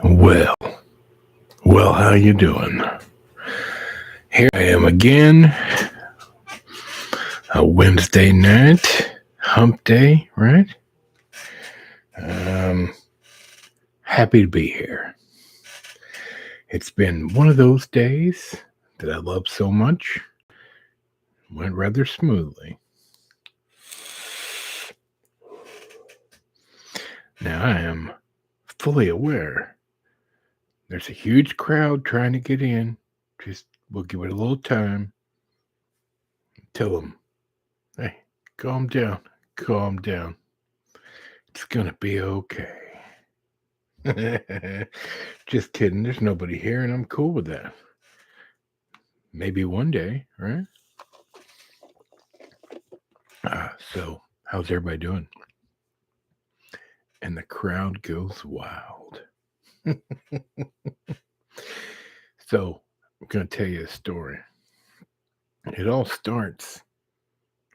Well, how you doing? Here I am again, a Wednesday night, hump day, right? Happy to be here. It's been one of those days that I love so much. Went rather smoothly. Now I am fully aware there's a huge crowd trying to get in. We'll give it a little time. Tell them, hey, calm down. It's gonna be okay. Just kidding. There's nobody here, and I'm cool with that. Maybe one day, right? So, how's everybody doing? And the crowd goes wild. So, I'm going to tell you a story. It all starts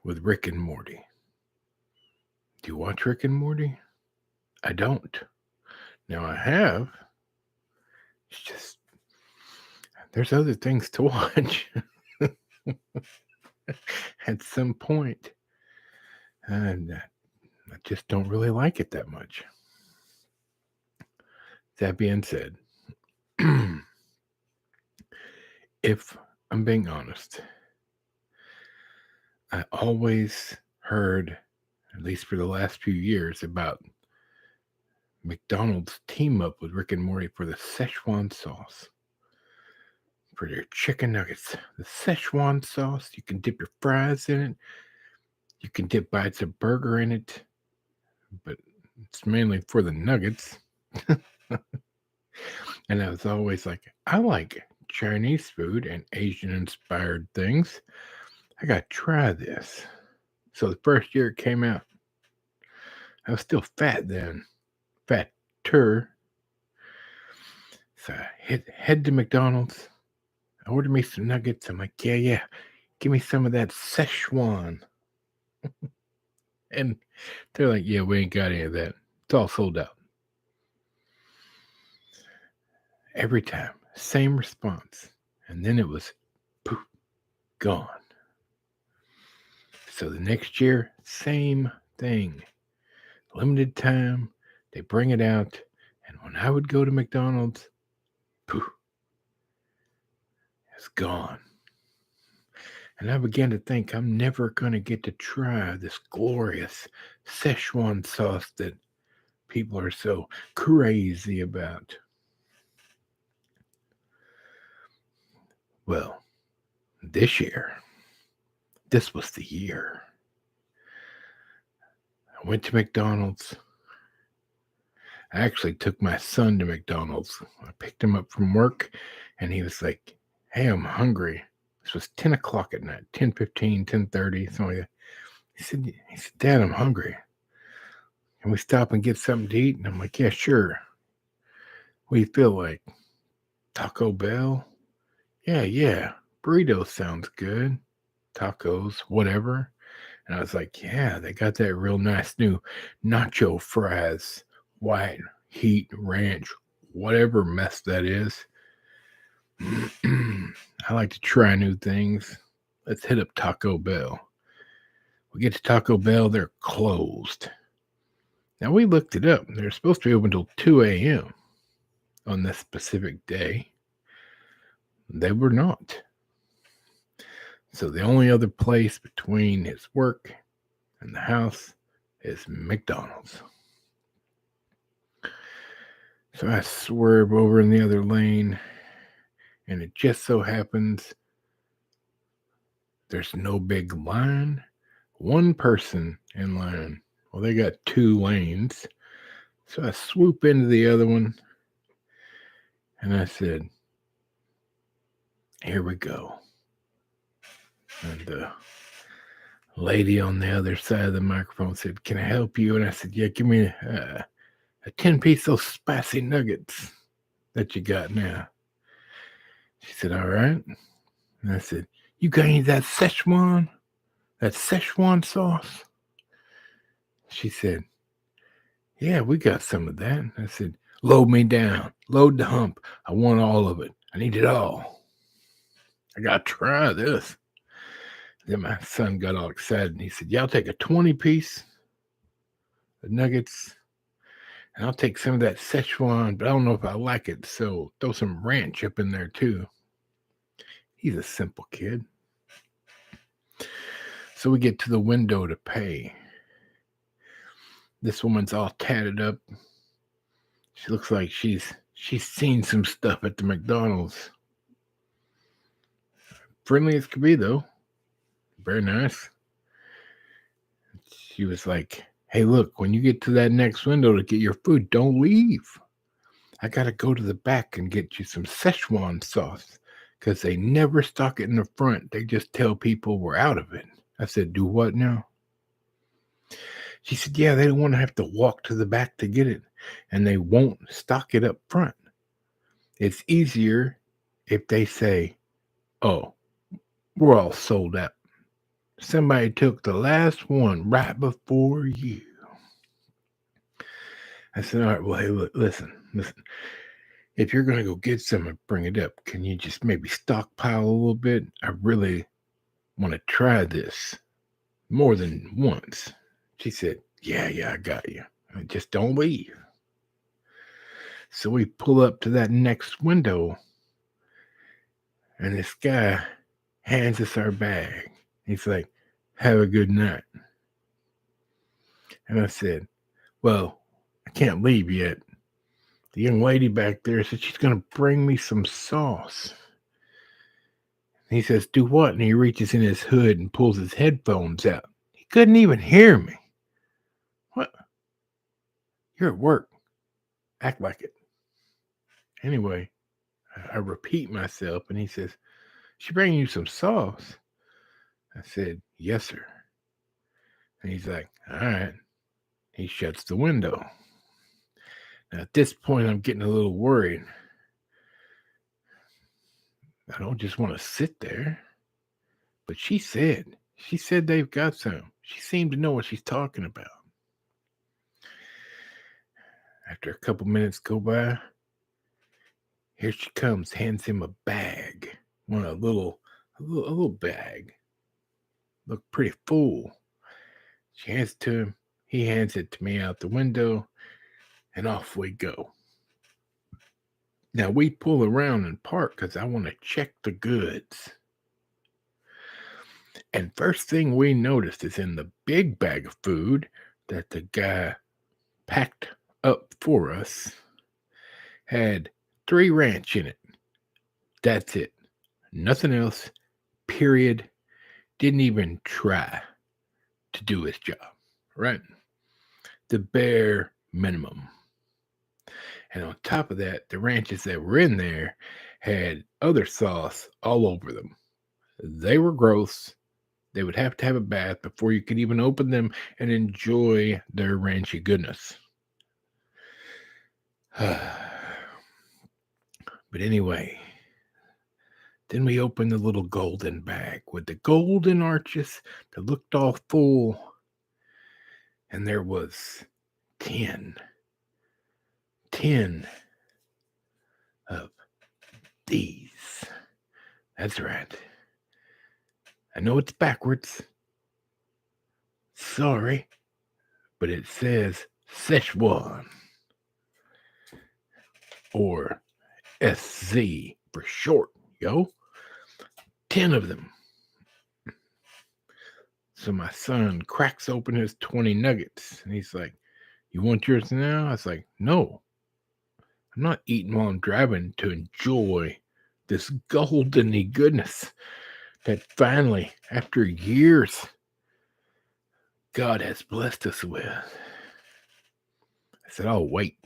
with Rick and Morty. Do you watch Rick and Morty? I don't. Now, I have. It's just, there's other things to watch at some point. And I just don't really like it that much. That being said, if I'm being honest, I always heard, at least for the last few years, about McDonald's team up with Rick and Morty for the Szechuan sauce. For their chicken nuggets. The Szechuan sauce, you can dip your fries in it. You can dip bites of burger in it. But it's mainly for the nuggets. And I was always like, I like Chinese food and Asian-inspired things. I got to try this. So the first year it came out, I was still fat then. Fatter. So I head to McDonald's. I ordered me some nuggets. I'm like, yeah. Give me some of that Szechuan. And they're like, yeah, we ain't got any of that. It's all sold out. Every time. Same response. And then it was poof, gone. So the next year, same thing. Limited time. They bring it out. And when I would go to McDonald's, poof, it's gone. And I began to think I'm never going to get to try this glorious Szechuan sauce that people are so crazy about. Well, this was the year. I went to McDonald's. I actually took my son to McDonald's. I picked him up from work, and he was like, hey, I'm hungry. This was 10 o'clock at night, 10:15, 10:30, something like that. He said, Dad, I'm hungry. Can we stop and get something to eat? And I'm like, yeah, sure. What do you feel like? Taco Bell? Yeah. Burritos sounds good. Tacos, whatever. And I was like, yeah, they got that real nice new nacho fries, white heat ranch, whatever mess that is. I like to try new things. Let's hit up Taco Bell. We get to Taco Bell, they're closed. Now, we looked it up. They're supposed to be open until 2 a.m. on this specific day. They were not. So the only other place between his work and the house is McDonald's. So I swerve over in the other lane, and it just so happens there's no big line. One person in line. Well, they got 2 lanes. So I swoop into the other one, and I said, here we go. And the lady on the other side of the microphone said, can I help you? And I said, yeah, give me a 10-piece of those spicy nuggets that you got now. She said, all right. And I said, you got any of that Szechuan sauce? She said, yeah, we got some of that. And I said, Load me down. Load the hump. I want all of it. I need it all. I got to try this. Then my son got all excited and he said, yeah, I'll take a 20-piece of nuggets and I'll take some of that Szechuan, but I don't know if I like it. So throw some ranch up in there too. He's a simple kid. So we get to the window to pay. This woman's all tatted up. She looks like she's seen some stuff at the McDonald's. Friendly as could be, though. Very nice. She was like, hey, look, when you get to that next window to get your food, don't leave. I got to go to the back and get you some Szechuan sauce because they never stock it in the front. They just tell people we're out of it. I said, do what now? She said, yeah, they don't want to have to walk to the back to get it, and they won't stock it up front. It's easier if they say, oh, we're all sold out. Somebody took the last one right before you. I said, all right, well, hey, look, listen. If you're going to go get some and bring it up, can you just maybe stockpile a little bit? I really want to try this more than once. She said, yeah, I got you. Just don't leave. So we pull up to that next window, and this guy hands us our bag. He's like, have a good night. And I said, well, I can't leave yet. The young lady back there said she's going to bring me some sauce. He says, do what? And he reaches in his hood and pulls his headphones out. He couldn't even hear me. What? You're at work. Act like it. Anyway, I repeat myself, and he says, she bringing you some sauce? I said, yes, sir. And he's like, all right. He shuts the window. Now, at this point, I'm getting a little worried. I don't just want to sit there. But she said they've got some. She seemed to know what she's talking about. After a couple minutes go by, here she comes, hands him a bag. A little bag. Looked pretty full. She hands it to him. He hands it to me out the window, and off we go. Now we pull around and park because I want to check the goods. And first thing we noticed is in the big bag of food that the guy packed up for us had 3 ranch in it. That's it. Nothing else. Period. Didn't even try to do his job. Right? The bare minimum. And on top of that, the ranches that were in there had other sauce all over them. They were gross. They would have to have a bath before you could even open them and enjoy their ranchy goodness. But anyway, then we opened the little golden bag with the golden arches that looked all full. And there was 10 of these. That's right. I know it's backwards. Sorry, but it says Szechuan. Or SZ for short, yo. 10 of them. So my son cracks open his 20 nuggets. And he's like, you want yours now? I was like, no. I'm not eating while I'm driving to enjoy this goldeny goodness that finally, after years, God has blessed us with. I said, I'll wait.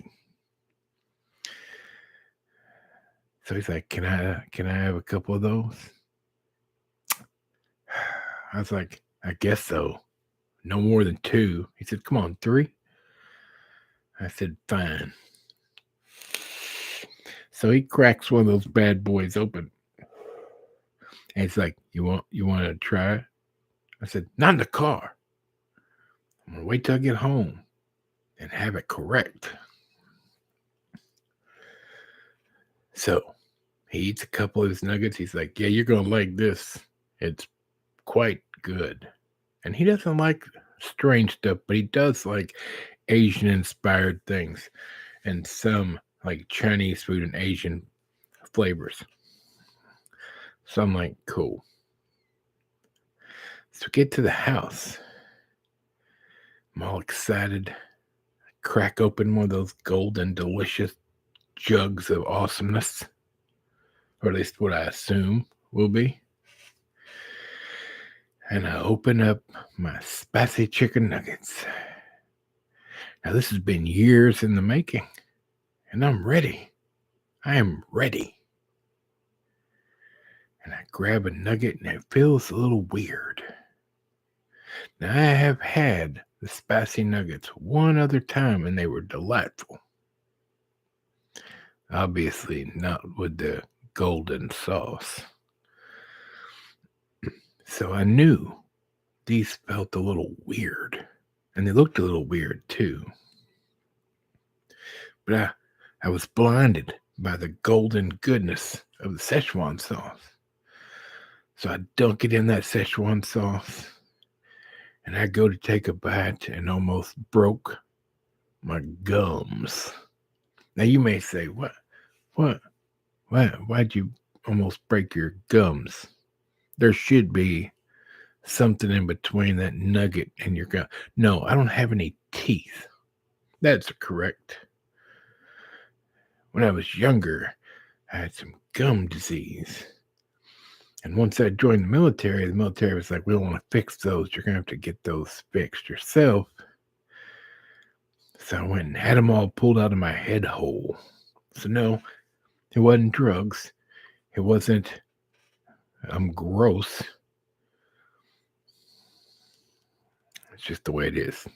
So he's like, can I have a couple of those? I was like, I guess so. No more than 2. He said, come on, 3. I said, fine. So he cracks one of those bad boys open. And he's like, you want to try it? I said, not in the car. I'm going to wait till I get home and have it correct. So he eats a couple of his nuggets. He's like, yeah, you're going to like this. It's quite good. And he doesn't like strange stuff, but he does like Asian inspired things and some like Chinese food and Asian flavors. So I'm like, cool. So get to the house. I'm all excited. Crack open one of those golden, delicious jugs of awesomeness, or at least what I assume will be. And I open up my spicy chicken nuggets. Now, this has been years in the making, and I'm ready. I am ready. And I grab a nugget, and it feels a little weird. Now, I have had the spicy nuggets one other time, and they were delightful. Obviously, not with the golden sauce. So I knew these felt a little weird, and they looked a little weird too. But I was blinded by the golden goodness of the Szechuan sauce. So I dunk it in that Szechuan sauce, and I go to take a bite and almost broke my gums. Now you may say, why'd you almost break your gums? There should be something in between that nugget and your gum. No, I don't have any teeth. That's correct. When I was younger, I had some gum disease. And once I joined the military was like, we don't want to fix those. You're going to have to get those fixed yourself. So I went and had them all pulled out of my head hole. So no, it wasn't drugs. It wasn't, I'm gross. It's just the way it is.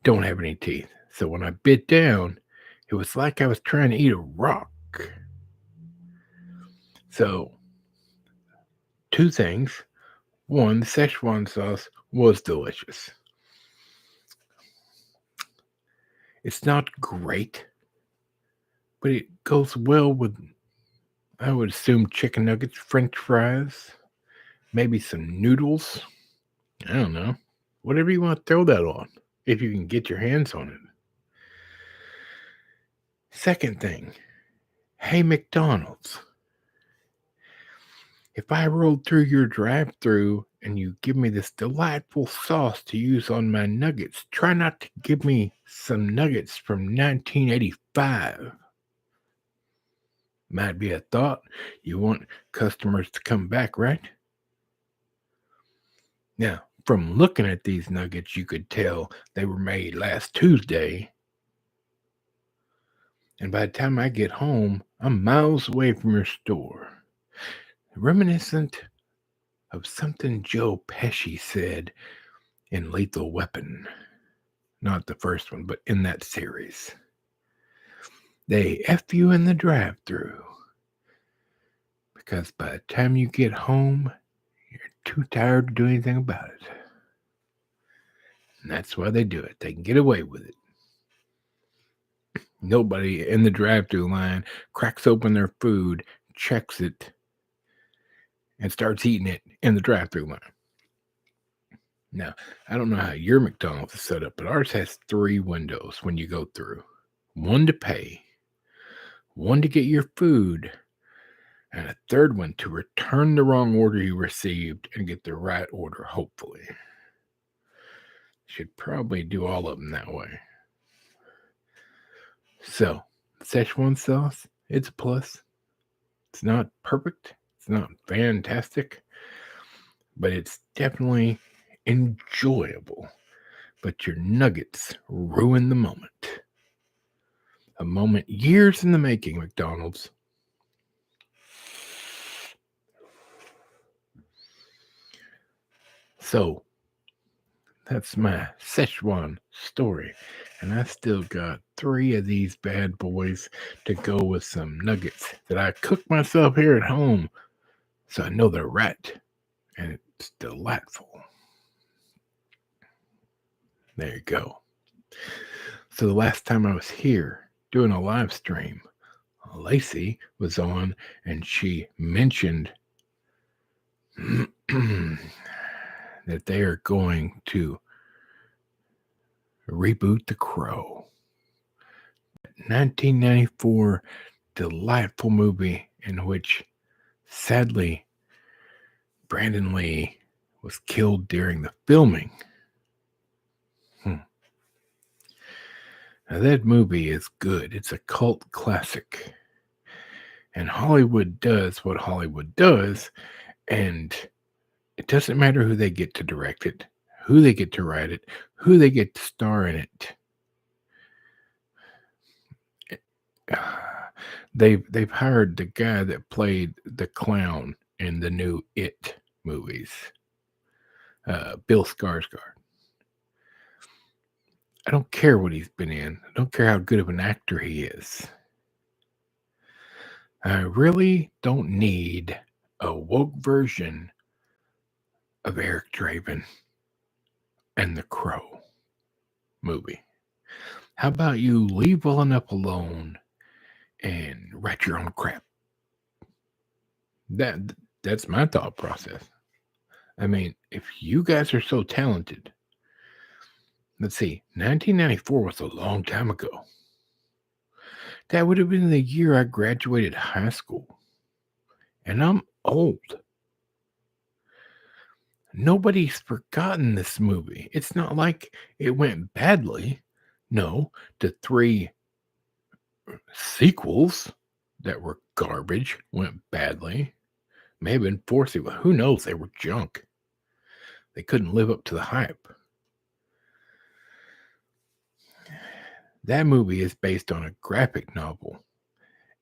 Don't have any teeth. So when I bit down, it was like I was trying to eat a rock. So, two things. One, the Szechuan sauce was delicious. It's not great, but it goes well with, I would assume, chicken nuggets, French fries, maybe some noodles. I don't know. Whatever you want to throw that on, if you can get your hands on it. Second thing, hey, McDonald's. If I rolled through your drive-thru and you give me this delightful sauce to use on my nuggets, try not to give me some nuggets from 1985. Might be a thought. You want customers to come back, right? Now, from looking at these nuggets, you could tell they were made last Tuesday. And by the time I get home, I'm miles away from your store. Reminiscent of something Joe Pesci said in Lethal Weapon. Not the first one, but in that series. They F you in the drive-thru. Because by the time you get home, you're too tired to do anything about it. And that's why they do it. They can get away with it. Nobody in the drive-thru line cracks open their food, checks it, and starts eating it in the drive-thru line. Now, I don't know how your McDonald's is set up, but ours has 3 windows when you go through. One to pay, one to get your food, and a third one to return the wrong order you received and get the right order, hopefully. Should probably do all of them that way. So, Szechuan sauce, it's a plus. It's not perfect. It's not fantastic. But it's definitely enjoyable. But your nuggets ruin the moment. A moment years in the making, McDonald's. So, that's my Szechuan story. And I still got 3 of these bad boys to go with some nuggets that I cooked myself here at home. So I know they're right. And it's delightful. There you go. So the last time I was here doing a live stream, Lacey was on, and she mentioned that they are going to reboot The Crow. 1994 delightful movie in which, sadly, Brandon Lee was killed during the filming. Now, that movie is good. It's a cult classic. And Hollywood does what Hollywood does, and it doesn't matter who they get to direct it, who they get to write it, who they get to star in it. They've hired the guy that played the clown in the new It movies, Bill Skarsgård. I don't care what he's been in. I don't care how good of an actor he is. I really don't need a woke version of Eric Draven and The Crow movie. How about you leave well enough alone and write your own crap? That's my thought process. I mean, if you guys are so talented, let's see, 1994 was a long time ago. That would have been the year I graduated high school. And I'm old. Nobody's forgotten this movie. It's not like it went badly. No, the 3 sequels that were garbage went badly. May have been 4 sequels. Who knows? They were junk. They couldn't live up to the hype. That movie is based on a graphic novel,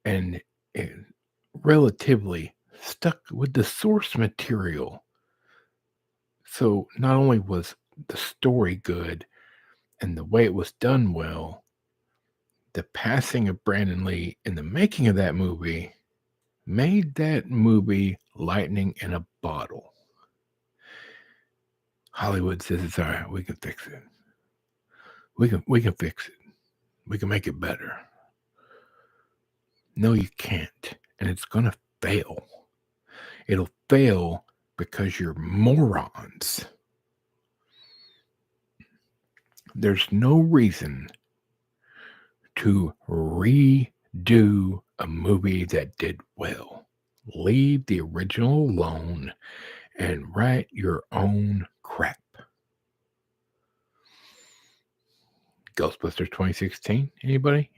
and it relatively stuck with the source material. So not only was the story good and the way it was done well, the passing of Brandon Lee in the making of that movie made that movie lightning in a bottle. Hollywood says it's all right. We can fix it. We can fix it. We can make it better. No, you can't. And it's going to fail. It'll fail because you're morons. There's no reason to redo a movie that did well. Leave the original alone and write your own crap. Ghostbusters 2016? Anybody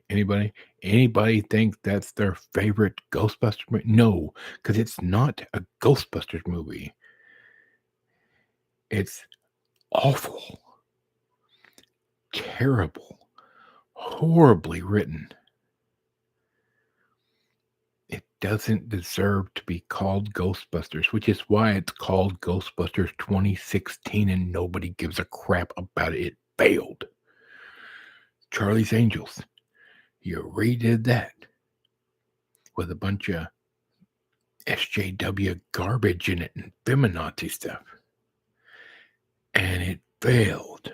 think that's their favorite Ghostbusters movie? No, because it's not a Ghostbusters movie. It's awful, terrible, horribly written. It doesn't deserve to be called Ghostbusters, which is why it's called Ghostbusters 2016 and nobody gives a crap about it. It failed. Charlie's Angels. You redid that with a bunch of SJW garbage in it and feminazi stuff. And it failed.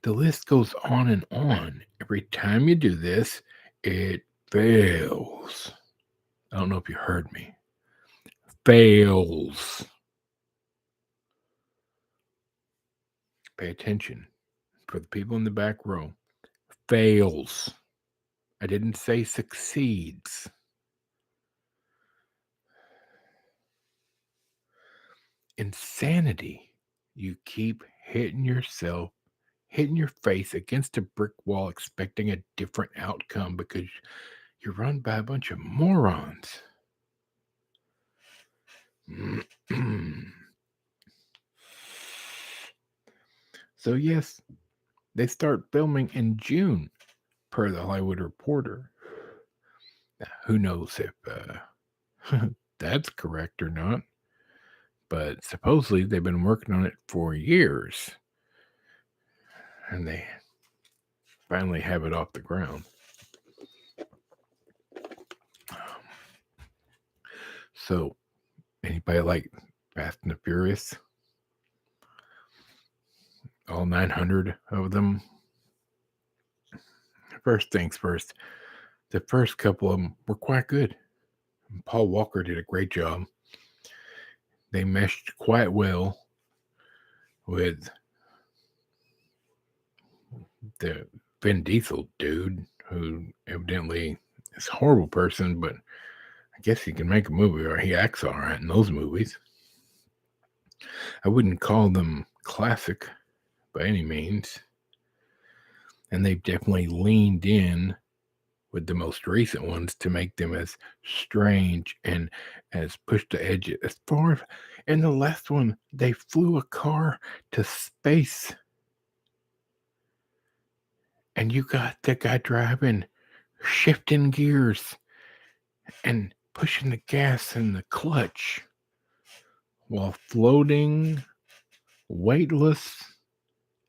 The list goes on and on. Every time you do this, it fails. I don't know if you heard me. Fails. Pay attention. For the people in the back row, fails. I didn't say succeeds. Insanity. You keep hitting yourself, hitting your face against a brick wall, expecting a different outcome because you're run by a bunch of morons. So, yes, they start filming in June, per the Hollywood Reporter. Now, who knows if that's correct or not, but supposedly they've been working on it for years, and they finally have it off the ground. So, anybody like Fast and the Furious? All 900 of them? First things first, The first couple of them were quite good. Paul Walker did a great job. They meshed quite well with the Vin Diesel dude, who evidently is a horrible person, but I guess he can make a movie, or he acts all right in those movies. I wouldn't call them classic by any means. And they've definitely leaned in with the most recent ones to make them as strange and as pushed to edge it. As far as in the last one, they flew a car to space. And you got the guy driving, shifting gears and pushing the gas and the clutch while floating weightless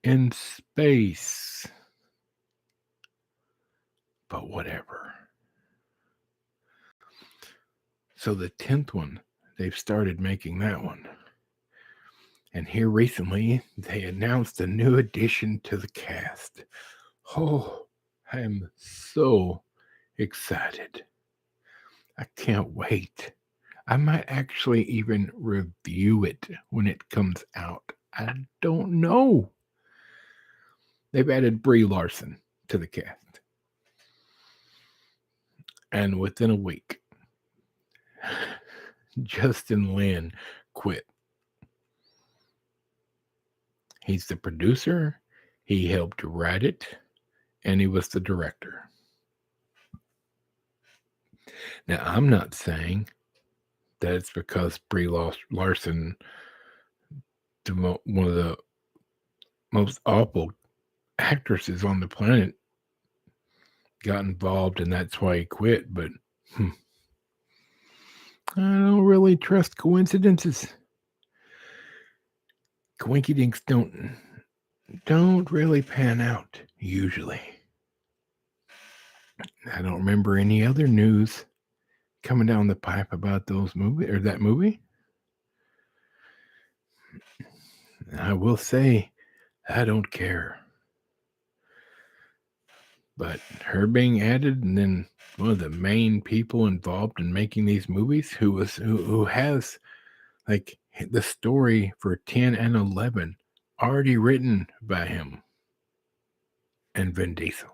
in space. But whatever. So the 10th one, they've started making that one. And here recently, they announced a new addition to the cast. Oh, I am so excited. I can't wait. I might actually even review it when it comes out. I don't know. They've added Brie Larson to the cast. And within a week, Justin Lin quit. He's the producer, he helped write it, and he was the director. Now, I'm not saying that it's because Brie Larson, one of the most awful actresses on the planet, got involved and that's why he quit, but I don't really trust coincidences. Coinkydinks don't really pan out usually. I don't remember any other news coming down the pipe about those movies or that movie. I will say I don't care. But her being added, and then one of the main people involved in making these movies, who has like the story for 10 and 11 already written by him and Vin Diesel.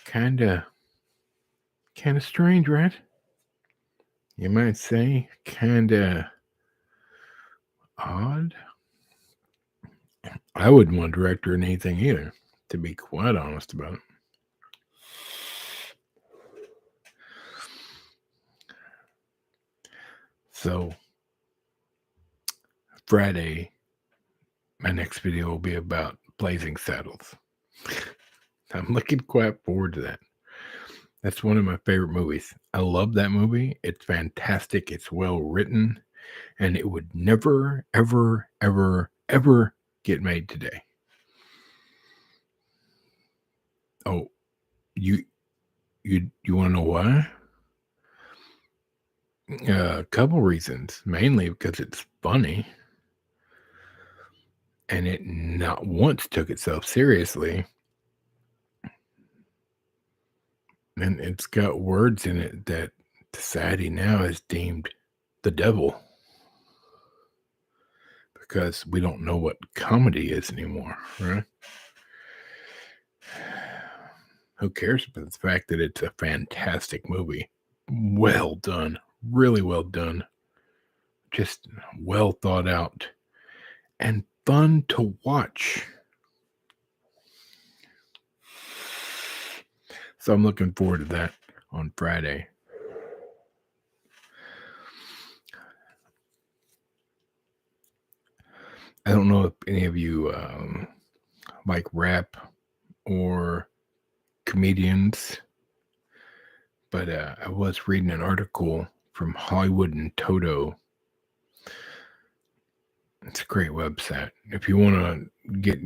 Kind of strange, right? You might say kind of odd. I wouldn't want to direct her in anything either, to be quite honest about it. So, Friday, my next video will be about Blazing Saddles. I'm looking quite forward to that. That's one of my favorite movies. I love that movie. It's fantastic. It's well written, and it would never, ever, ever, ever get made today. Oh, you want to know why? A couple reasons. Mainly because it's funny, and it not once took itself seriously. And it's got words in it that society now is deemed the devil. Because we don't know what comedy is anymore, right? Who cares about the fact that it's a fantastic movie? Well done. Really well done. Just well thought out. And fun to watch. So I'm looking forward to that on Friday. I don't know if any of you like rap or comedians, but I was reading an article from Hollywood and Toto. It's a great website. If you want to get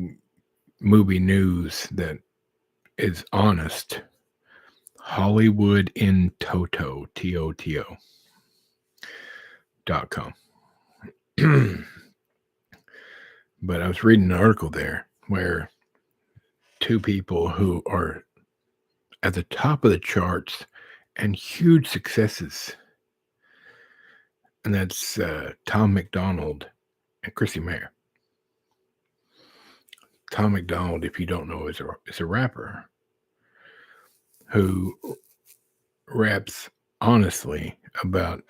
movie news that is honest, Hollywood in Toto, TOTO.com. But I was reading an article there where two people who are at the top of the charts and huge successes. And that's Tom McDonald and Chrissy Mayer. Tom McDonald, if you don't know, is a rapper who raps honestly about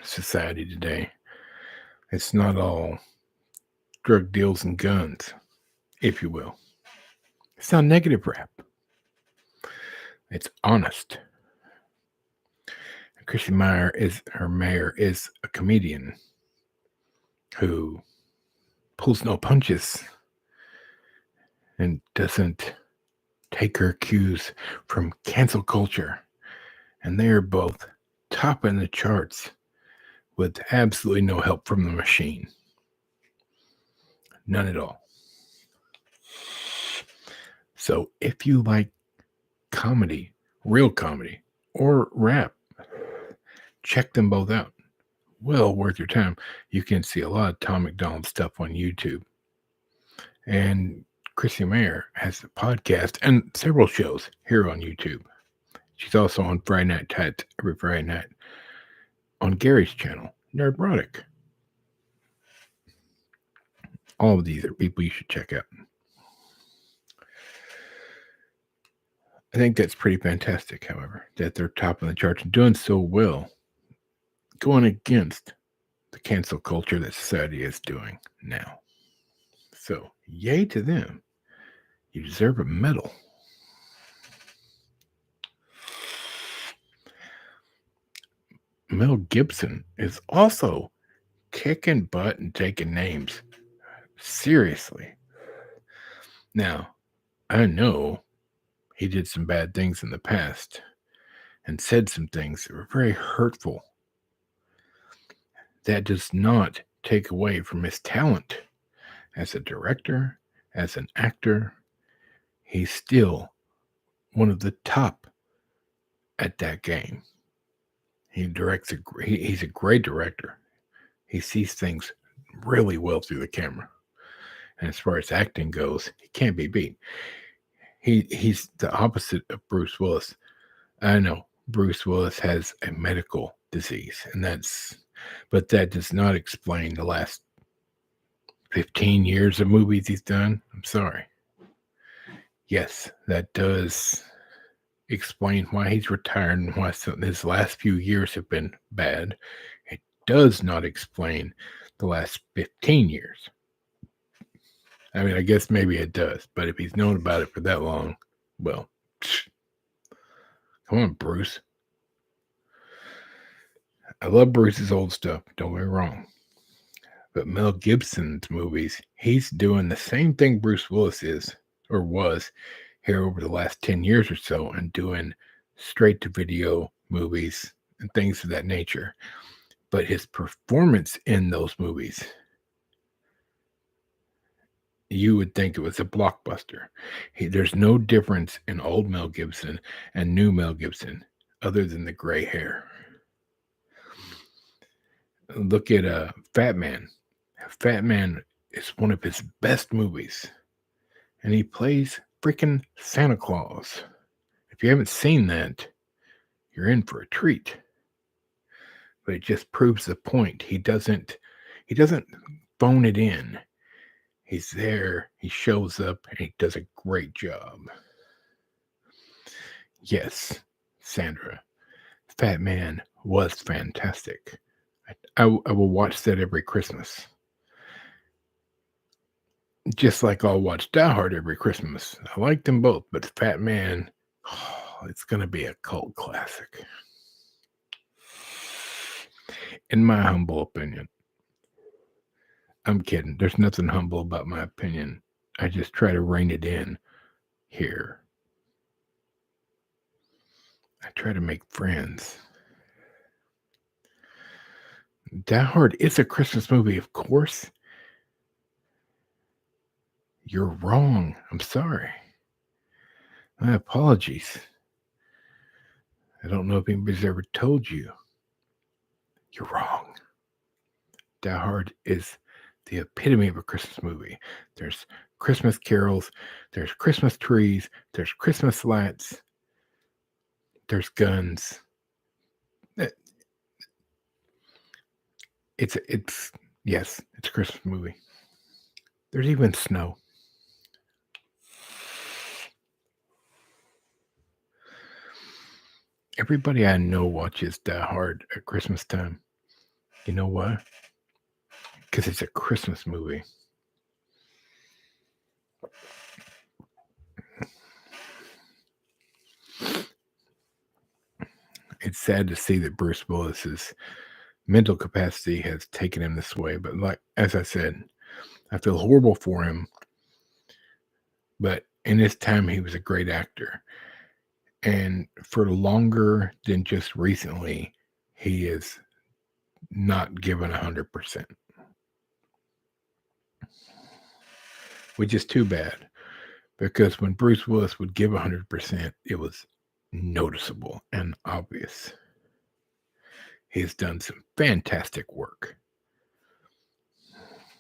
society today. It's not all drug deals and guns, if you will. It's not negative rap. It's honest. Chrissy Mayer is a comedian who pulls no punches and doesn't take her cues from cancel culture. And they are both top in the charts with absolutely no help from the machine. None at all. So if you like comedy, real comedy, or rap, check them both out. Well worth your time. You can see a lot of Tom McDonald stuff on YouTube. And Chrissy Mayer has a podcast and several shows here on YouTube. She's also on Friday Night Tats every Friday night on Gary's channel, Nerdrotic. All of these are people you should check out. I think that's pretty fantastic, however, that they're top of the charts and doing so well, going against the cancel culture that society is doing now. So, yay to them. You deserve a medal. Mel Gibson is also kicking butt and taking names seriously. Now, I know he did some bad things in the past and said some things that were very hurtful. That does not take away from his talent as a director, as an actor. He's still one of the top at that game. He directs he's a great director. He sees things really well through the camera. And as far as acting goes, he can't be beat. He's the opposite of Bruce Willis. I know Bruce Willis has a medical disease, but that does not explain the last 15 years of movies he's done. I'm sorry. Yes, that does explain why he's retired and why his last few years have been bad. It does not explain the last 15 years. I mean, I guess maybe it does, but if he's known about it for that long, well, come on, Bruce. I love Bruce's old stuff, don't get me wrong. But Mel Gibson's movies, he's doing the same thing Bruce Willis is, or was, here over the last 10 years or so, and doing straight-to-video movies and things of that nature. But his performance in those movies, you would think it was a blockbuster. There's no difference in old Mel Gibson and new Mel Gibson other than the gray hair. Look at Fat Man. Fat Man is one of his best movies. And he plays freaking Santa Claus. If you haven't seen that, you're in for a treat. But it just proves the point. He doesn't phone it in. He's there, he shows up, and he does a great job. Yes, Sandra, Fat Man was fantastic. I will watch that every Christmas. Just like I'll watch Die Hard every Christmas. I like them both, but Fat Man, it's going to be a cult classic. In my humble opinion. I'm kidding. There's nothing humble about my opinion. I just try to rein it in here. I try to make friends. Die Hard is a Christmas movie, of course. You're wrong. I'm sorry. My apologies. I don't know if anybody's ever told you. You're wrong. Die Hard is the epitome of a Christmas movie. There's Christmas carols, there's Christmas trees, there's Christmas lights, there's guns. It's yes, it's a Christmas movie. There's even snow. Everybody I know watches Die Hard at Christmas time. You know why? Because it's a Christmas movie. It's sad to see that Bruce Willis's mental capacity has taken him this way, but like as I said, I feel horrible for him. But in his time, he was a great actor, and for longer than just recently, he is not given 100%, which is too bad. Because when Bruce Willis would give 100%, it was noticeable and obvious. He has done some fantastic work.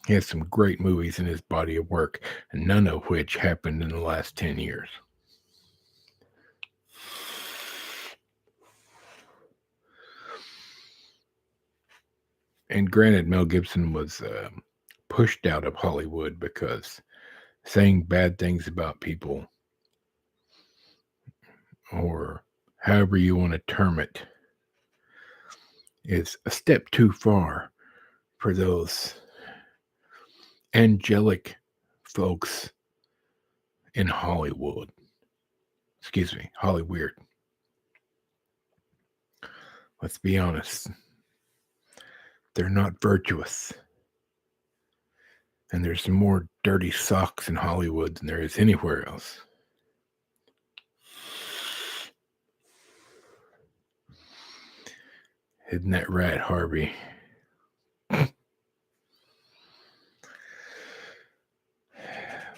He has some great movies in his body of work, and none of which happened in the last 10 years. And granted, Mel Gibson was pushed out of Hollywood because saying bad things about people, or however you want to term it, is a step too far for those angelic folks in Hollywood. Excuse me, Hollyweird. Let's be honest. They're not virtuous. And there's more dirty socks in Hollywood than there is anywhere else. Isn't that right, Harvey?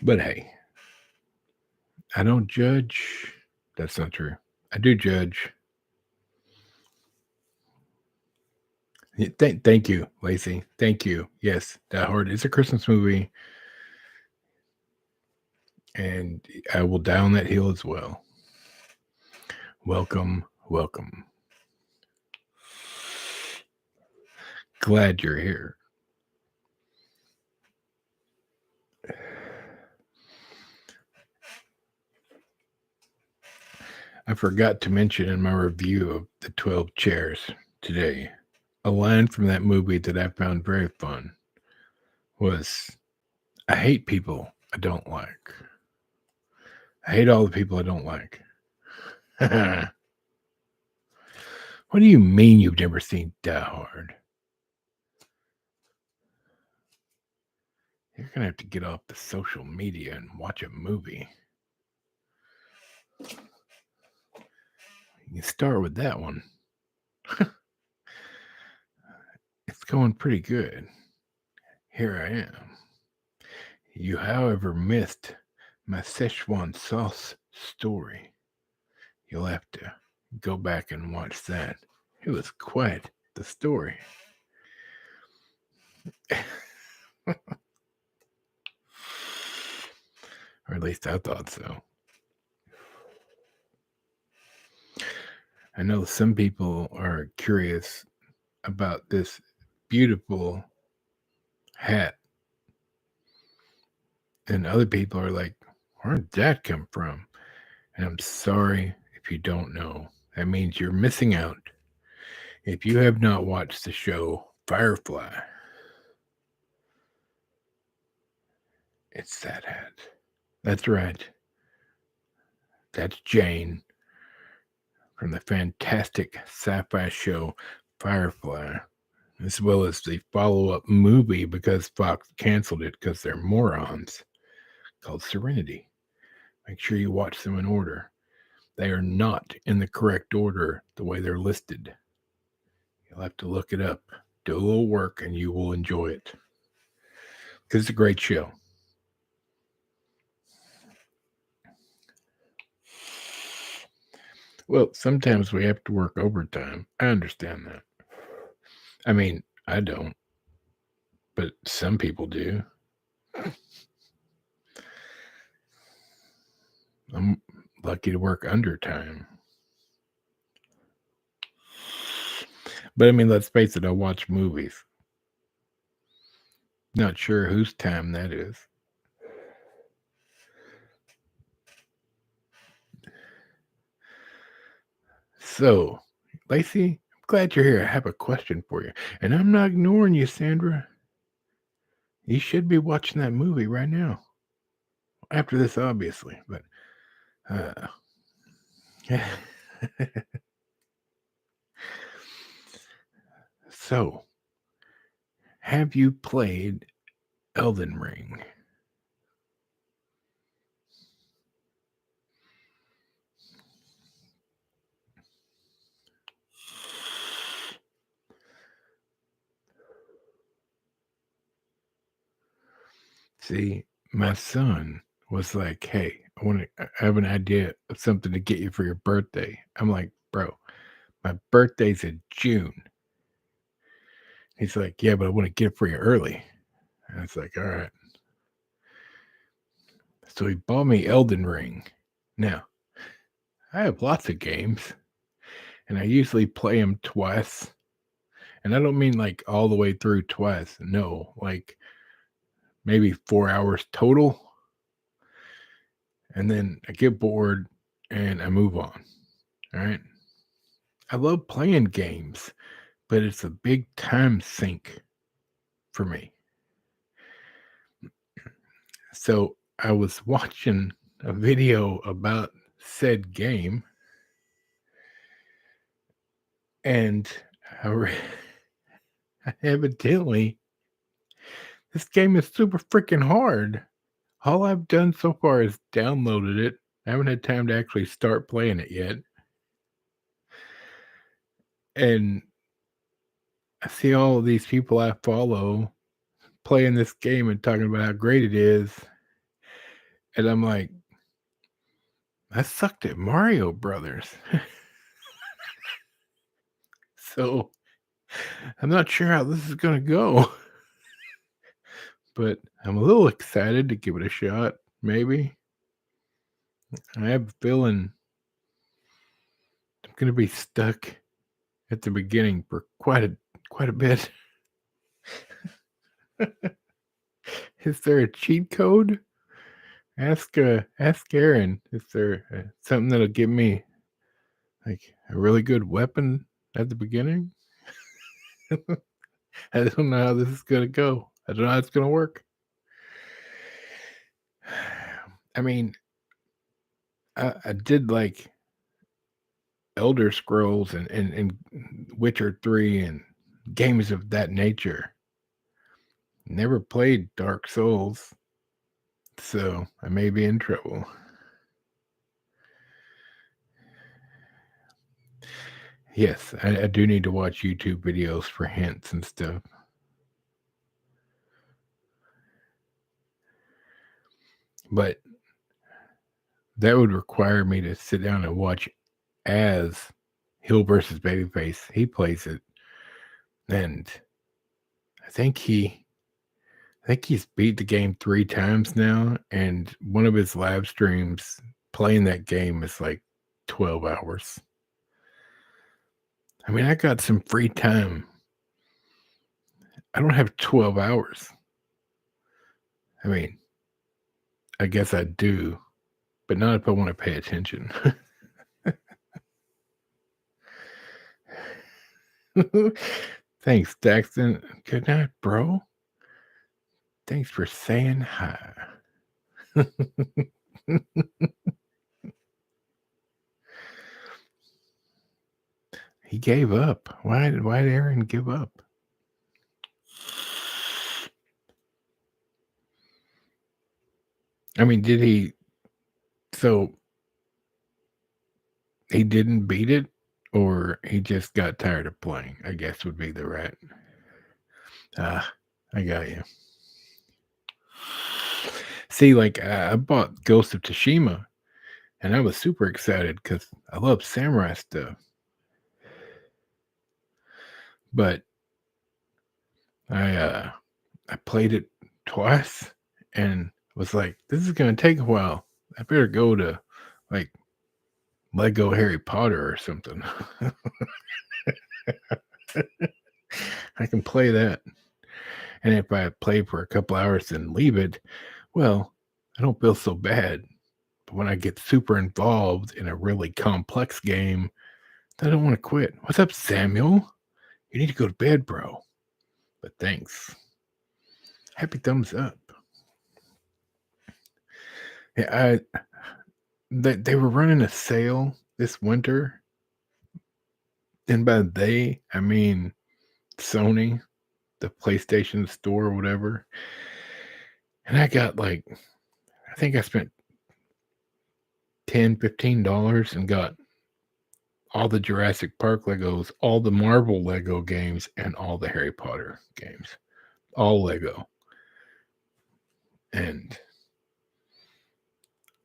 But hey, I don't judge. That's not true. I do judge. Thank you, Lacey. Thank you. Yes, Die Hard is a Christmas movie. And I will die on that hill as well. Welcome, welcome. Glad you're here. I forgot to mention in my review of the 12 Chairs today, a line from that movie that I found very fun was, I hate people I don't like. I hate all the people I don't like. What do you mean you've never seen Die Hard? You're going to have to get off the social media and watch a movie. You can start with that one. It's going pretty good. Here I am. You, however, missed my Szechuan sauce story. You'll have to go back and watch that. It was quite the story. Or at least I thought so. I know some people are curious about this beautiful hat. And other people are like, where did that come from? And I'm sorry if you don't know. That means you're missing out. If you have not watched the show Firefly, it's that hat. That's right. That's Jane from the fantastic sci-fi show Firefly, as well as the follow-up movie because Fox canceled it because they're morons, called Serenity. Make sure you watch them in order. They are not in the correct order the way they're listed. You'll have to look it up, do a little work, and you will enjoy it. Because it's a great show. Well, sometimes we have to work overtime. I understand that. I mean, I don't. but some people do. I'm lucky to work under time. But I mean, let's face it, I watch movies. Not sure whose time that is. So, Lacey, I'm glad you're here. I have a question for you. And I'm not ignoring you, Sandra. You should be watching that movie right now. After this, obviously. But, so, have you played Elden Ring? See, my son was like, "Hey, I have an idea of something to get you for your birthday." I'm like, "Bro, my birthday's in June." He's like, "Yeah, but I want to get it for you early." And it's like, "All right." So he bought me Elden Ring. Now, I have lots of games, and I usually play them twice. And I don't mean like all the way through twice. No, like maybe 4 hours total. And then I get bored and I move on. All right. I love playing games, but it's a big time sink for me. So I was watching a video about said game, and I evidently this game is super freaking hard. All I've done so far is downloaded it. I haven't had time to actually start playing it yet. And I see all of these people I follow playing this game and talking about how great it is. And I'm like, I sucked at Mario Brothers. So I'm not sure how this is going to go, but I'm a little excited to give it a shot. Maybe. I have a feeling I'm going to be stuck at the beginning for quite a bit. Is there a cheat code? Ask Aaron. Is there something that'll give me like a really good weapon at the beginning? I don't know how this is gonna go. I don't know how it's gonna work. I mean, I did like Elder Scrolls and Witcher 3 and games of that nature. Never played Dark Souls, so I may be in trouble. Yes, I do need to watch YouTube videos for hints and stuff. But that would require me to sit down and watch as Hill versus Babyface. He plays it, and I think he's beat the game 3 times now, and one of his live streams playing that game is like 12 hours. I mean, I got some free time. I don't have 12 hours. I mean, I guess I do, but not if I want to pay attention. Thanks, Daxton. Good night, bro. Thanks for saying hi. He gave up. Why did Aaron give up? I mean, did he so he didn't beat it, or he just got tired of playing, I guess would be the right. I got you. See, like, I bought Ghost of Tsushima, and I was super excited because I love samurai stuff. But I I played it twice and was like, this is going to take a while. I better go to like Lego Harry Potter or something. I can play that. And if I play for a couple hours and leave it, well, I don't feel so bad. But when I get super involved in a really complex game, I don't want to quit. What's up, Samuel? You need to go to bed, bro. But thanks. Happy thumbs up. Yeah, they were running a sale this winter. And by they, I mean Sony, the PlayStation store or whatever. And I got I think I spent $10, $15 and got all the Jurassic Park Legos, all the Marvel Lego games, and all the Harry Potter games. All Lego. And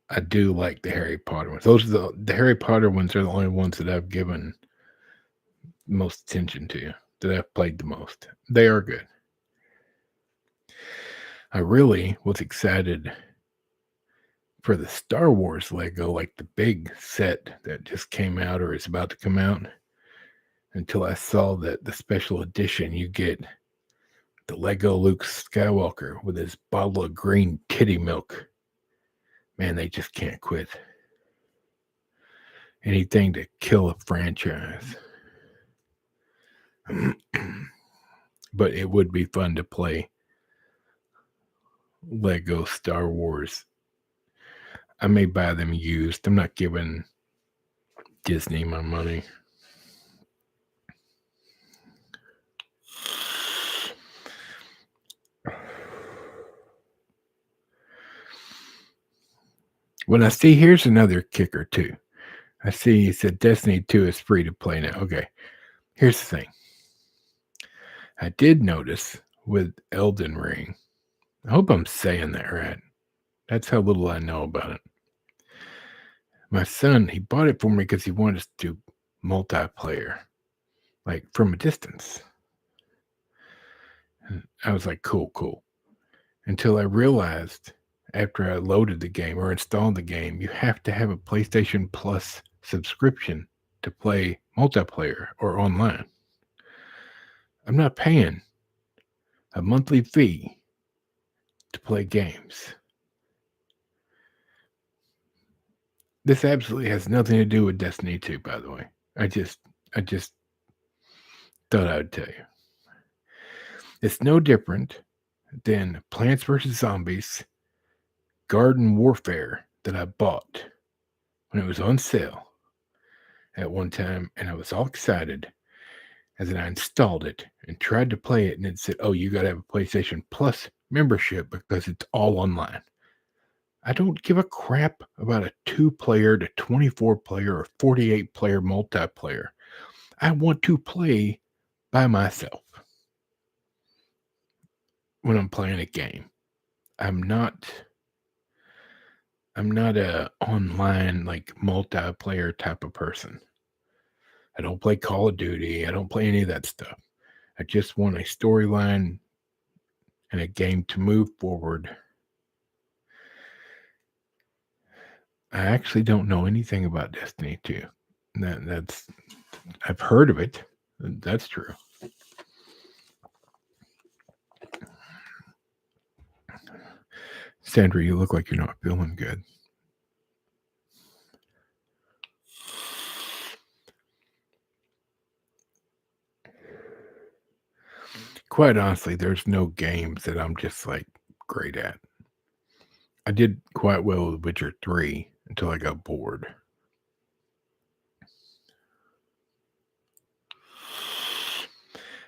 I do like the Harry Potter ones. Those are the Harry Potter ones are the only ones that I've given most attention to, that I've played the most. They are good. I really was excited for the Star Wars Lego, like the big set that just came out or is about to come out, until I saw that the special edition, you get the Lego Luke Skywalker with his bottle of green titty milk. Man, they just can't quit. Anything to kill a franchise. But it would be fun to play Lego Star Wars. I may buy them used. I'm not giving Disney my money. When I see, here's another kicker too. I see you said Destiny 2 is free to play now. Okay. Here's the thing. I did notice with Elden Ring. I hope I'm saying that right. That's how little I know about it. My son, he bought it for me because he wanted us to do multiplayer, like from a distance. And I was like, cool. Until I realized after I loaded the game or installed the game, you have to have a PlayStation Plus subscription to play multiplayer or online. I'm not paying a monthly fee to play games. This absolutely has nothing to do with Destiny 2, by the way. I just thought I would tell you. It's no different than Plants vs. Zombies Garden Warfare that I bought when it was on sale at one time, and I was all excited. And then I installed it and tried to play it, and it said, oh, you got to have a PlayStation Plus membership because it's all online. I don't give a crap about a 2-player to 24-player or 48-player multiplayer. I want to play by myself when I'm playing a game. I'm not a online like multiplayer type of person. I don't play Call of Duty. I don't play any of that stuff. I just want a storyline and a game to move forward. I actually don't know anything about Destiny 2. That's I've heard of it. That's true. Sandra, you look like you're not feeling good. Quite honestly, there's no games that I'm just like great at. I did quite well with Witcher 3 until I got bored.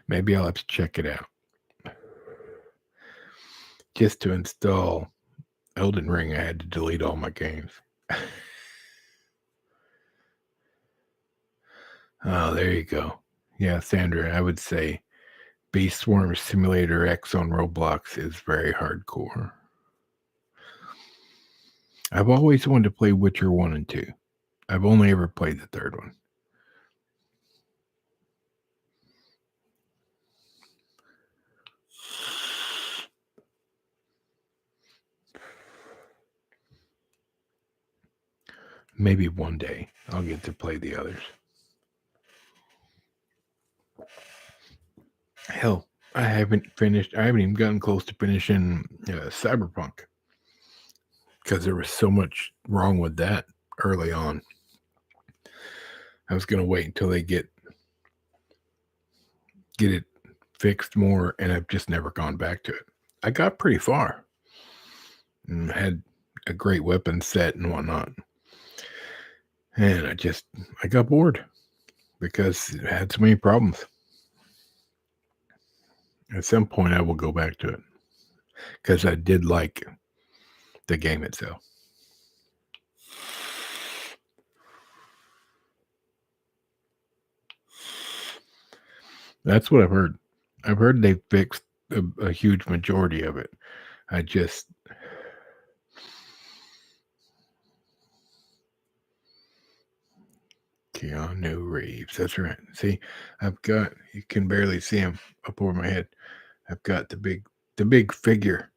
Maybe I'll have to check it out. Just to install Elden Ring, I had to delete all my games. Oh, there you go. Yeah, Sandra, I would say Bee Swarm Simulator X on Roblox is very hardcore. I've always wanted to play Witcher 1 and 2. I've only ever played the third one. Maybe one day I'll get to play the others. Hell, I haven't even gotten close to finishing Cyberpunk because there was so much wrong with that early on. I was going to wait until they get it fixed more, and I've just never gone back to it. I got pretty far and had a great weapon set and whatnot. And I got bored because it had so many problems. At some point, I will go back to it because I did like the game itself. That's what I've heard. I've heard they fixed a huge majority of it. Keanu Reeves. That's right. See, you can barely see him up over my head. I've got the big figure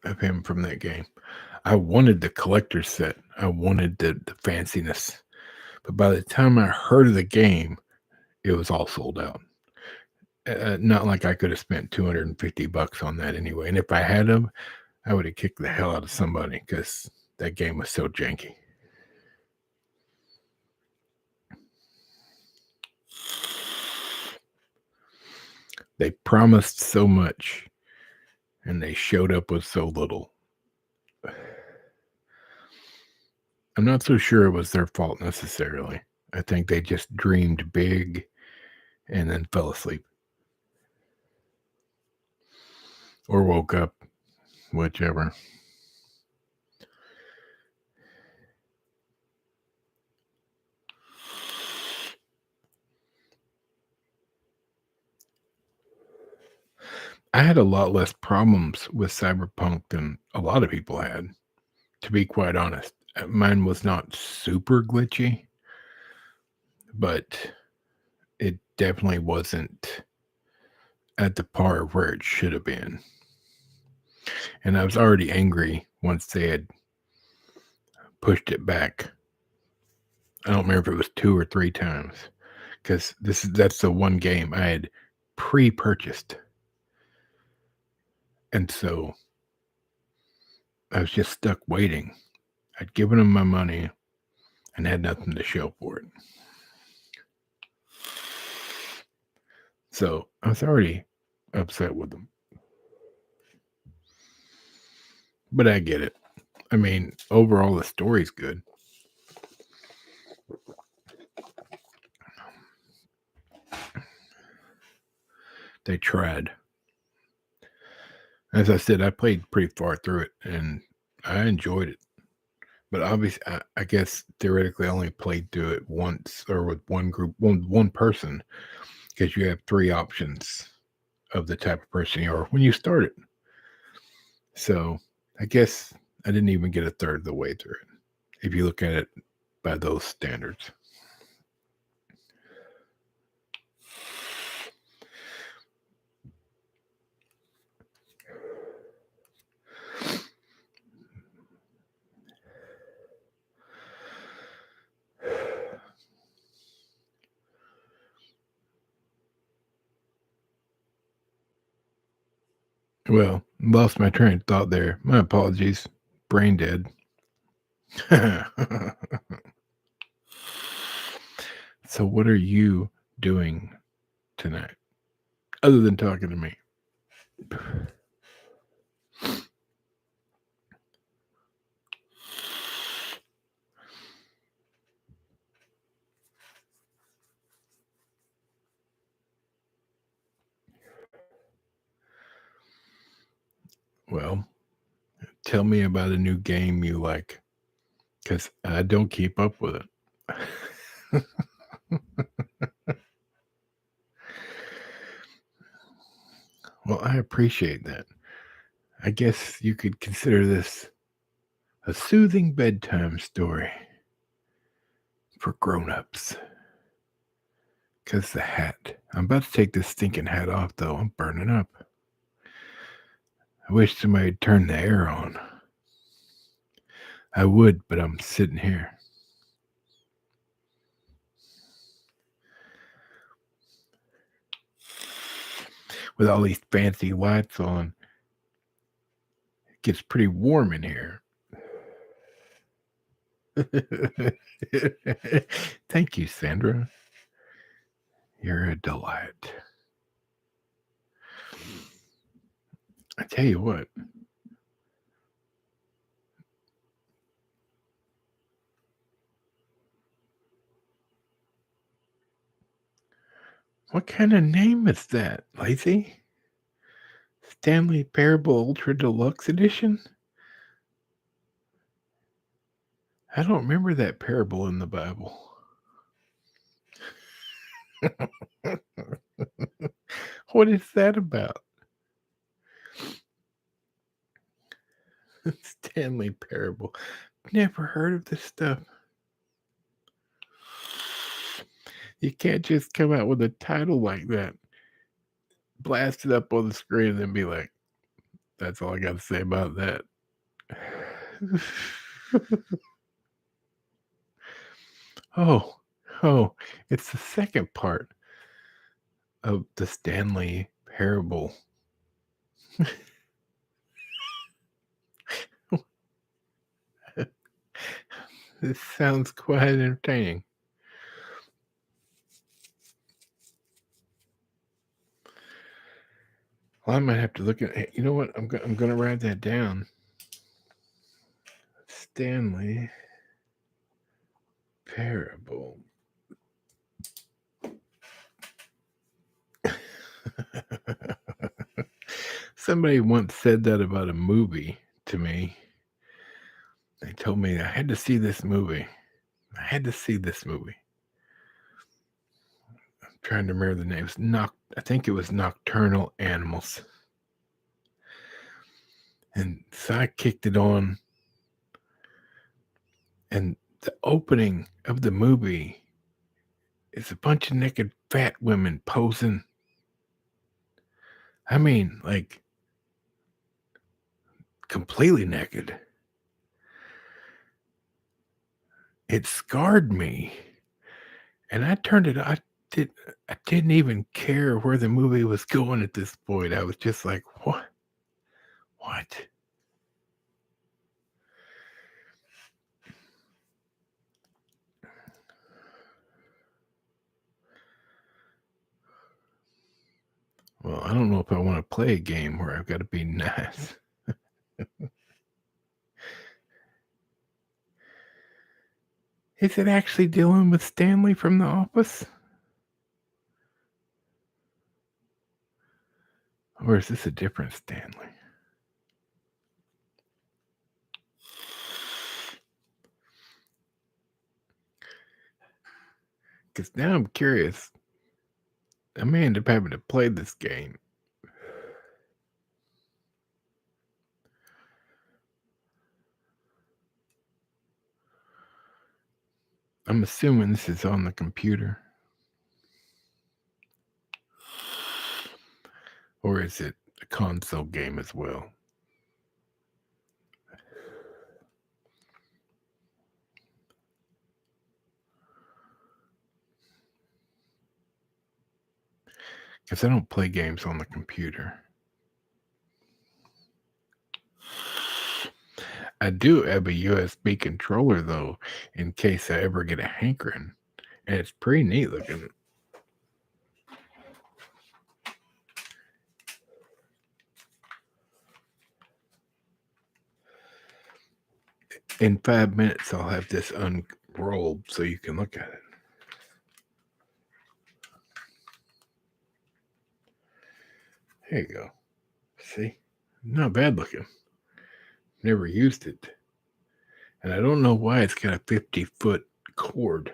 of him from that game. I wanted the collector's set. I wanted the fanciness. But by the time I heard of the game, it was all sold out. Not like I could have spent $250 on that anyway. And if I had them, I would have kicked the hell out of somebody because that game was so janky. They promised so much, and they showed up with so little. I'm not so sure it was their fault necessarily. I think they just dreamed big and then fell asleep. Or woke up, whichever. I had a lot less problems with Cyberpunk than a lot of people had, to be quite honest. Mine was not super glitchy, but it definitely wasn't at the par of where it should have been. And I was already angry once they had pushed it back. I don't remember if it was 2 or 3 times because that's the one game I had pre-purchased. And so I was just stuck waiting. I'd given them my money and had nothing to show for it. So I was already upset with them. But I get it. I mean, overall, the story's good. They tried. As I said, I played pretty far through it, and I enjoyed it. But obviously, I guess theoretically, I only played through it once or with one group, one person, because you have 3 options of the type of person you are when you start it. So I guess I didn't even get a third of the way through it, if you look at it by those standards. Well, lost my train of thought there. My apologies. Brain dead. So what are you doing tonight other than talking to me? Well, tell me about a new game you like, because I don't keep up with it. Well, I appreciate that. I guess you could consider this a soothing bedtime story for grown-ups. Because the hat. I'm about to take this stinking hat off, though. I'm burning up. I wish somebody had turned the air on. I would, but I'm sitting here. With all these fancy lights on, it gets pretty warm in here. Thank you, Sandra. You're a delight. I tell you what. What kind of name is that, Lacey? Stanley Parable Ultra Deluxe Edition? I don't remember that parable in the Bible. What is that about? Stanley Parable. Never heard of this stuff. You can't just come out with a title like that, blast it up on the screen, and then be like, that's all I got to say about that. Oh, it's the second part of the Stanley Parable. This sounds quite entertaining. Well, I might have to look at. You know what? I'm going to write that down. Stanley Parable. Somebody once said that about a movie to me. They told me I had to see this movie. I'm trying to remember the name. I think it was Nocturnal Animals. And so I kicked it on. And the opening of the movie is a bunch of naked fat women posing. I mean, like, completely naked. It scarred me. And I turned it, I didn't even care where the movie was going at this point. I was just like, what? Well, I don't know if I want to play a game where I've got to be nice. Is it actually dealing with Stanley from The Office? Or is this a different Stanley? Because now I'm curious. I may end up having to play this game. I'm assuming this is on the computer. Or is it a console game as well? Because I don't play games on the computer. I do have a USB controller, though, in case I ever get a hankering. And it's pretty neat looking. In 5 minutes, I'll have this unrolled so you can look at it. There you go. See? Not bad looking. Never used it. And I don't know why it's got a 50-foot cord.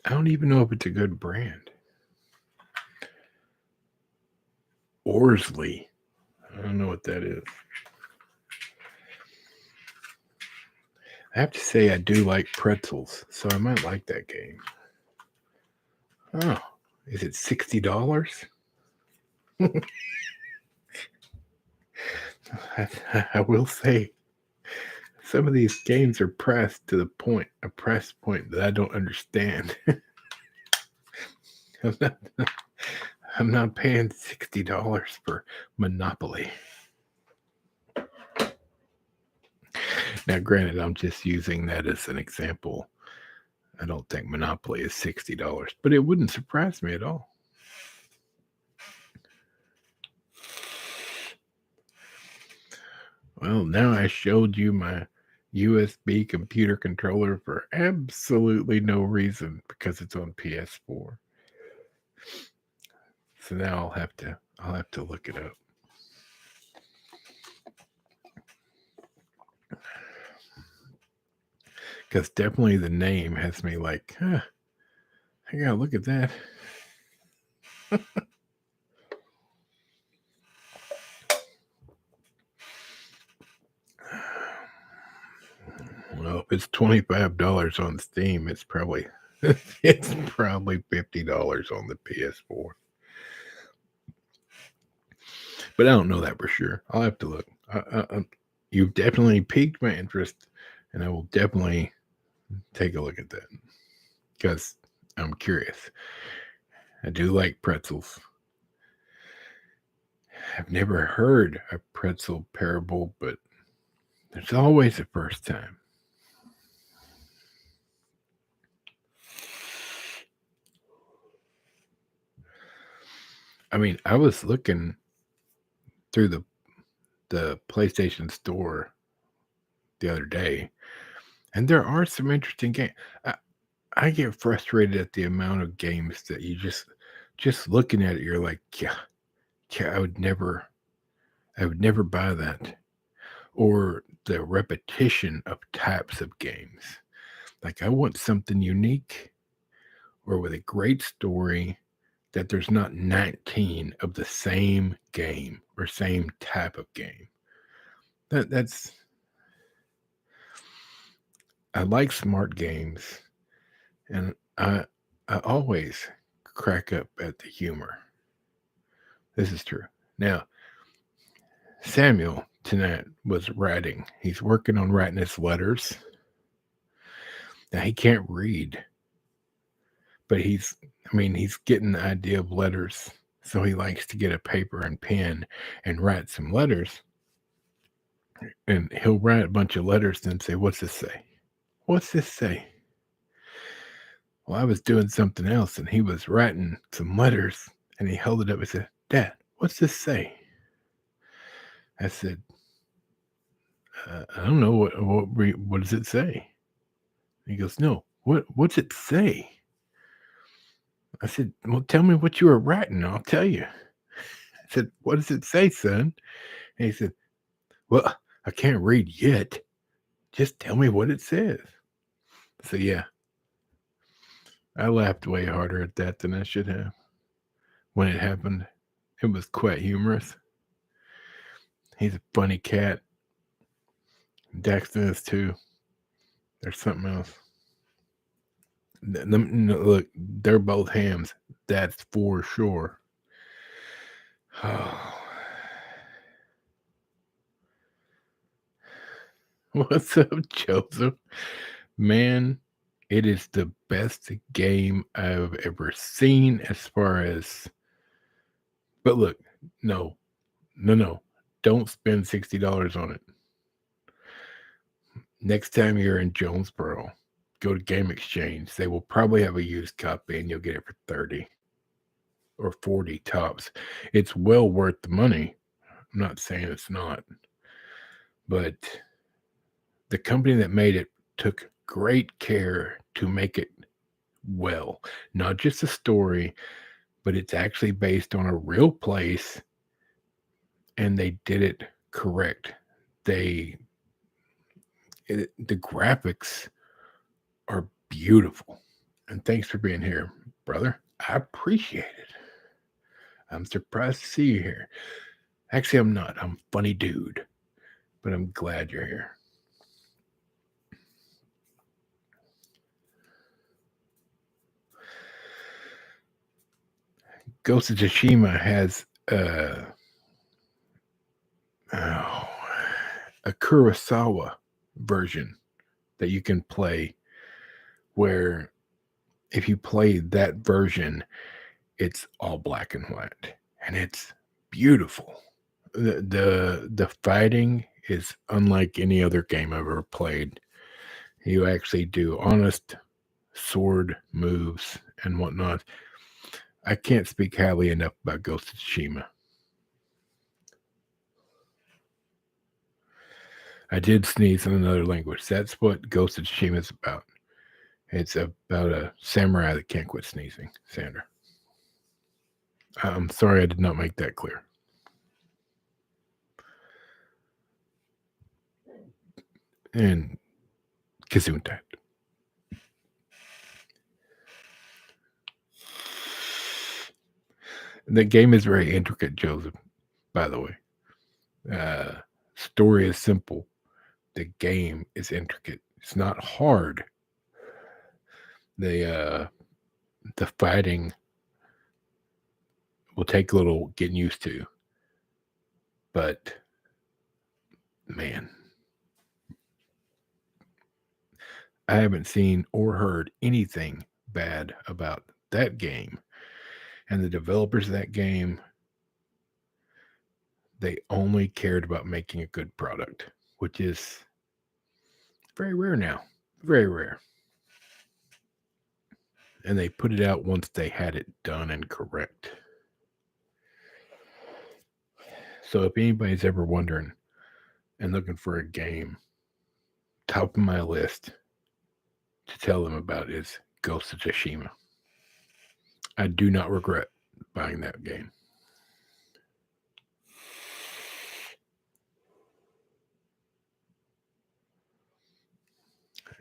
I don't even know if it's a good brand. Orsley. I don't know what that is. I have to say I do like pretzels, so I might like that game. Oh, is it $60? I will say some of these games are pressed to a press point that I don't understand. I'm not, I'm not paying $60 for Monopoly. Now, granted, I'm just using that as an example. I don't think Monopoly is $60, but it wouldn't surprise me at all. Well, now I showed you my USB computer controller for absolutely no reason because it's on PS4. So now I'll have to look it up. Because definitely the name has me like, I gotta look at that. Well, if it's $25 on Steam, it's probably $50 on the PS4. But I don't know that for sure. I'll have to look. You've definitely piqued my interest, and I will definitely take a look at that because I'm curious. I do like pretzels. I've never heard a pretzel parable, but there's always a first time. I mean, I was looking through the PlayStation Store the other day, and there are some interesting games. I get frustrated at the amount of games that you just looking at it, you're like, yeah, I would never buy that. Or the repetition of types of games. Like I want something unique or with a great story that there's not 19 of the same game or same type of game. That's I like smart games, and I always crack up at the humor. This is true. Now, Samuel tonight was writing. He's working on writing his letters. Now he can't read, but he's getting the idea of letters. So he likes to get a paper and pen and write some letters. And he'll write a bunch of letters and say, "What's this say? What's this say?" Well, I was doing something else and he was writing some letters and he held it up and said, "Dad, what's this say?" I said, "I don't know. What does it say?" He goes, "No, what's it say?" I said, "Well, tell me what you were writing. I'll tell you." I said, "What does it say, son?" And he said, "Well, I can't read yet. Just tell me what it says." So, yeah, I laughed way harder at that than I should have when it happened. It was quite humorous. He's a funny cat. Daxton is too. There's something else. Look, they're both hams. That's for sure. Oh. What's up, Joseph? Man, it is the best game I've ever seen as far as. But look, no. Don't spend $60 on it. Next time you're in Jonesboro, go to Game Exchange. They will probably have a used copy and you'll get it for 30 or 40 tops. It's well worth the money. I'm not saying it's not. But the company that made it took great care to make it well. Not just a story, but it's actually based on a real place and they did it correct. The graphics are beautiful. And thanks for being here, brother. I appreciate it. I'm surprised to see you here. Actually, I'm not. I'm a funny dude, but I'm glad you're here. Ghost of Tsushima has oh a Kurosawa version that you can play, where if you play that version, it's all black and white, and it's beautiful. The fighting is unlike any other game I've ever played. You actually do honest sword moves and whatnot. I can't speak highly enough about Ghost of Tsushima. I did sneeze in another language. That's what Ghost of Tsushima is about. It's about a samurai that can't quit sneezing. Sandra, I'm sorry I did not make that clear. And Gesundheit. The game is very intricate, Joseph, by the way. Story is simple. The game is intricate. It's not hard. The fighting will take a little getting used to. But, man, I haven't seen or heard anything bad about that game. And the developers of that game, they only cared about making a good product, which is very rare now. Very rare. And they put it out once they had it done and correct. So if anybody's ever wondering and looking for a game, top of my list to tell them about is Ghost of Tsushima. I do not regret buying that game.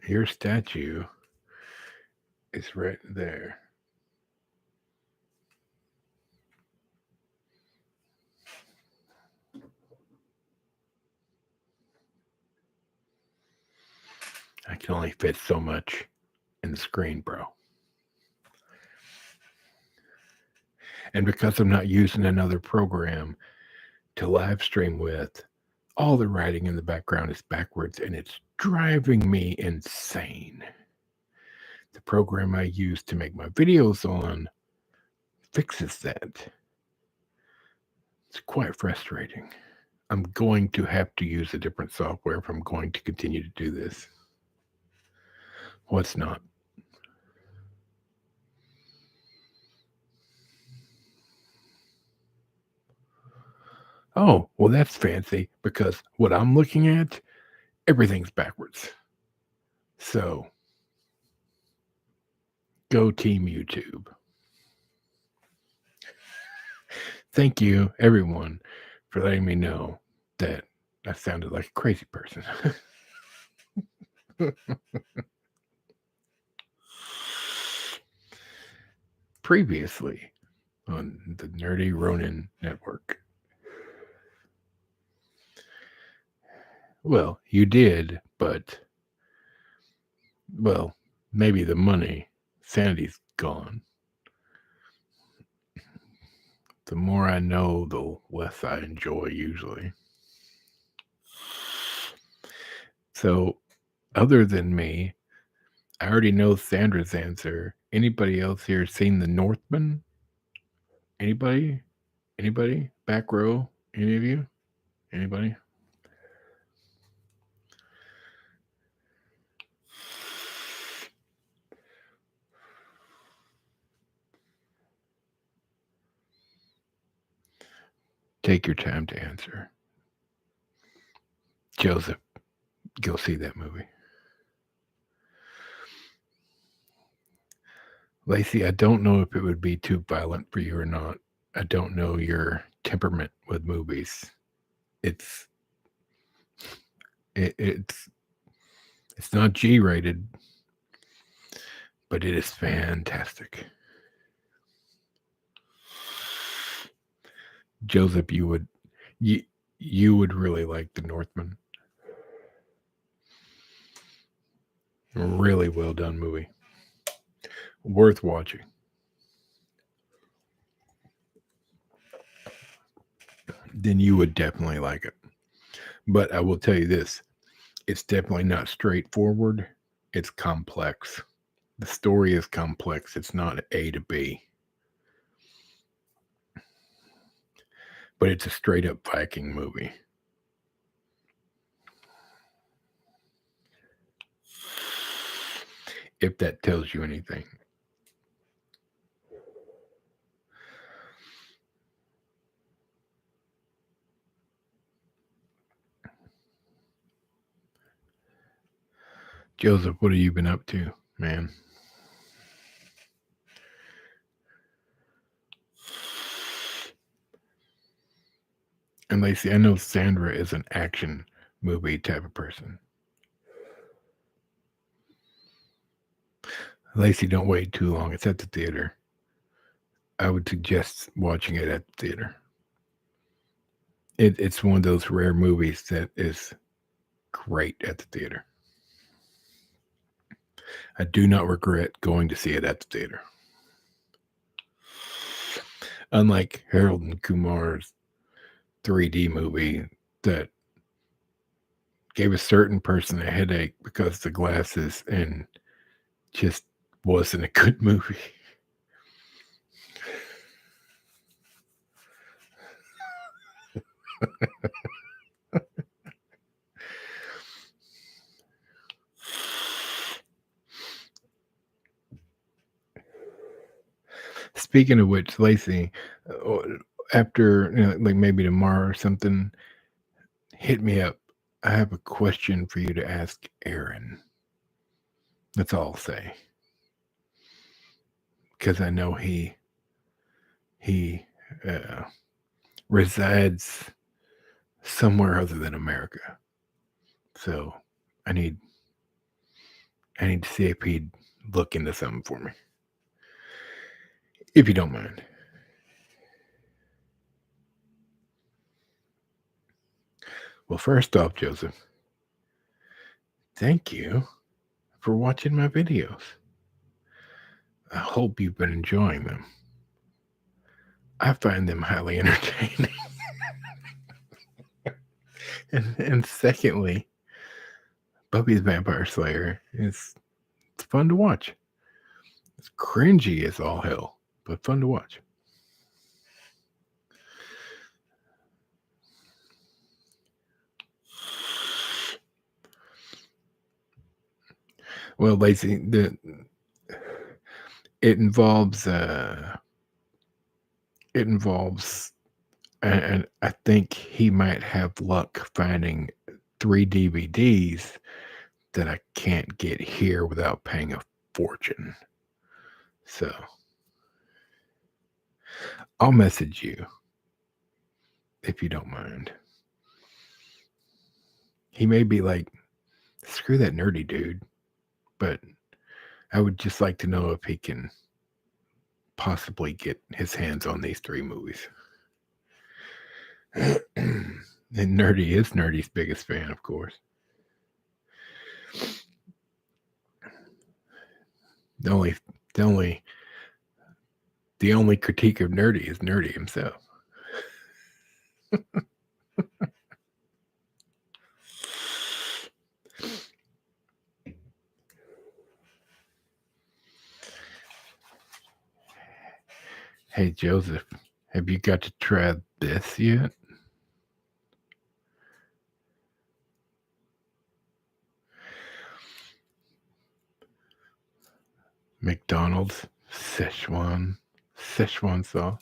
Your statue is right there. I can only fit so much in the screen, bro. And because I'm not using another program to live stream with, all the writing in the background is backwards, and it's driving me insane. The program I use to make my videos on fixes that. It's quite frustrating. I'm going to have to use a different software if I'm going to continue to do this. What's not? Oh, well, that's fancy, because what I'm looking at, everything's backwards. So, go Team YouTube. Thank you, everyone, for letting me know that I sounded like a crazy person. Previously on the Nerdy Ronin Network. Well, you did, but, well, maybe the money. Sanity's gone. The more I know, the less I enjoy, usually. So, other than me, I already know Sandra's answer. Anybody else here seen The Northman? Anybody? Anybody? Back row? Any of you? Anybody? Take your time to answer. Joseph, go see that movie. Lacey, I don't know if it would be too violent for you or not. I don't know your temperament with movies. It's not G-rated, but it is fantastic. Joseph, you would really like The Northman. Really well done movie. Worth watching. Then you would definitely like it. But I will tell you this, it's definitely not straightforward. It's complex. The story is complex. It's not A to B. But it's a straight up Viking movie. If that tells you anything. Joseph, what have you been up to, man? And Lacey, I know Sandra is an action movie type of person. Lacey, don't wait too long. It's at the theater. I would suggest watching it at the theater. It's one of those rare movies that is great at the theater. I do not regret going to see it at the theater. Unlike Harold and Kumar's 3D movie that gave a certain person a headache because of the glasses and just wasn't a good movie. Speaking of which, Lacey, after like maybe tomorrow or something, hit me up. I have a question for you to ask Aaron. That's all I'll say. Because I know he resides somewhere other than America. So I need to see if he'd look into something for me. If you don't mind. Well, first off, Joseph, thank you for watching my videos. I hope you've been enjoying them. I find them highly entertaining. and secondly, Buffy's Vampire Slayer it's fun to watch. It's cringy as all hell, but fun to watch. Well, Lacey, it involves and I think he might have luck finding 3 DVDs that I can't get here without paying a fortune. So I'll message you if you don't mind. He may be like, screw that nerdy dude, but I would just like to know if he can possibly get his hands on these 3 movies. And Nerdy is Nerdy's biggest fan, of course. The only critique of Nerdy is Nerdy himself. Hey, Joseph, have you got to try this yet? McDonald's Szechuan sauce.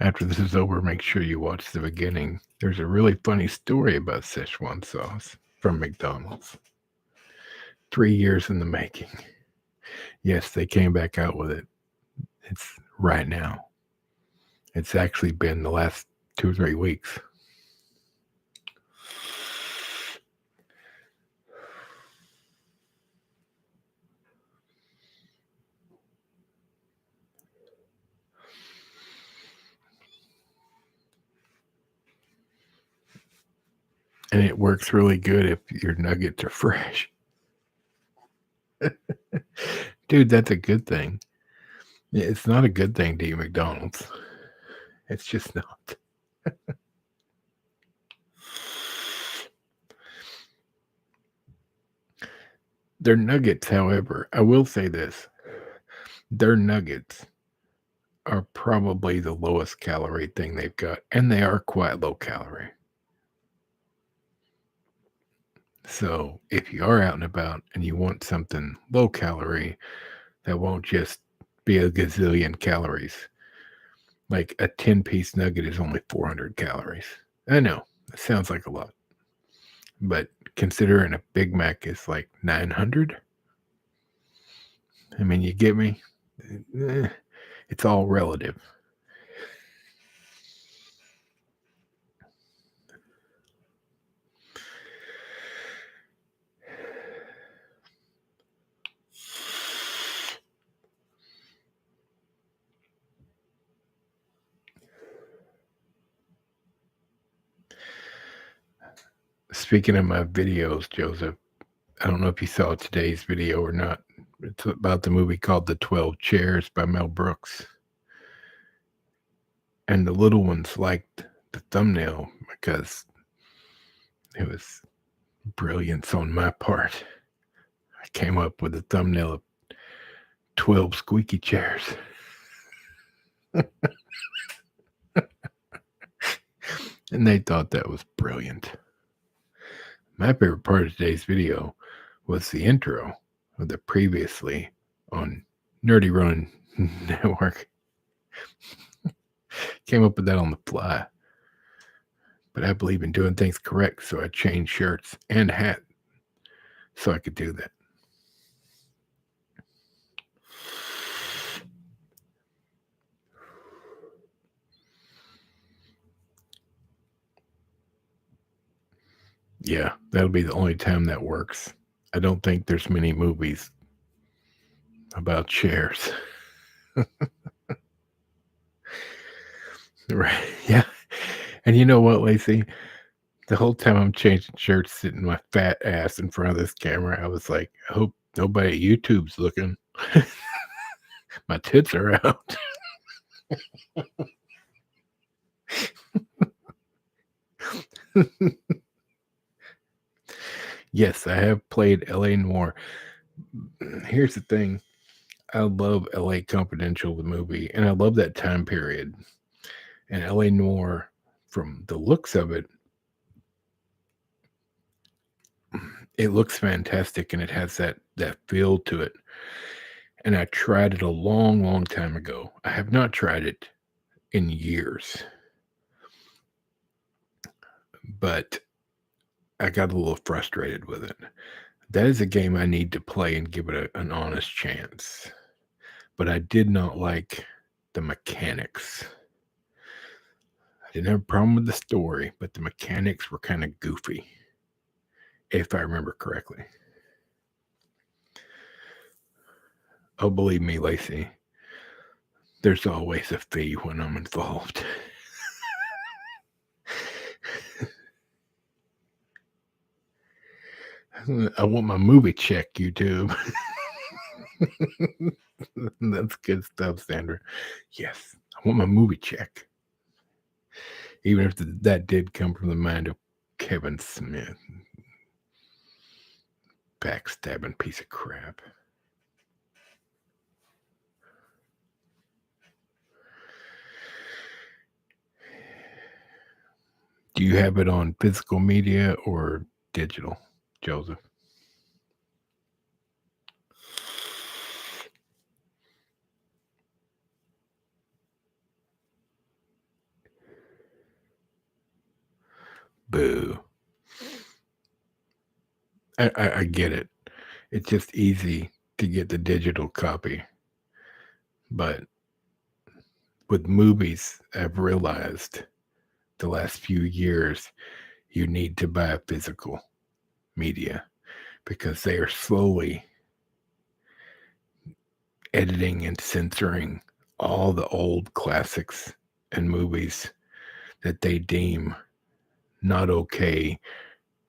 After this is over, make sure you watch the beginning. There's a really funny story about Szechuan sauce from McDonald's. 3 years in the making. Yes, they came back out with it. It's right now. It's actually been the last 2 or 3 weeks. And it works really good if your nuggets are fresh. Dude, that's a good thing. It's not a good thing to eat McDonald's. It's just not. Their nuggets, however, I will say this. Their nuggets are probably the lowest calorie thing they've got, and they are quite low calorie. So if you are out and about and you want something low calorie that won't just be a gazillion calories, like a 10-piece nugget is only 400 calories. I know, it sounds like a lot. But considering a Big Mac is like 900, I mean, you get me? It's all relative. Speaking of my videos, Joseph, I don't know if you saw today's video or not. It's about the movie called The 12 Chairs by Mel Brooks. And the little ones liked the thumbnail because it was brilliance on my part. I came up with a thumbnail of 12 squeaky chairs. And they thought that was brilliant. My favorite part of today's video was the intro of the previously on Nerdy Run Network. Came up with that on the fly. But I believe in doing things correct, so I changed shirts and hat so I could do that. Yeah, that'll be the only time that works. I don't think there's many movies about chairs. Right, yeah. And you know what, Lacey? The whole time I'm changing shirts, sitting my fat ass in front of this camera, I was like, I hope nobody at YouTube's looking. My tits are out. Yes, I have played LA Noire. Here's the thing. I love LA Confidential, the movie, and I love that time period. And LA Noire, from the looks of it, it looks fantastic and it has that feel to it. And I tried it a long, long time ago. I have not tried it in years. But I got a little frustrated with it. That is a game I need to play and give it an honest chance. But I did not like the mechanics. I didn't have a problem with the story, but the mechanics were kind of goofy, if I remember correctly. Oh, believe me, Lacey, there's always a fee when I'm involved. I want my movie check, YouTube. That's good stuff, Sandra. Yes, I want my movie check. Even if that did come from the mind of Kevin Smith. Backstabbing piece of crap. Do you have it on physical media or digital, Joseph? Boo. I get it. It's just easy to get the digital copy. But with movies, I've realized the last few years, you need to buy physical media because they are slowly editing and censoring all the old classics and movies that they deem not okay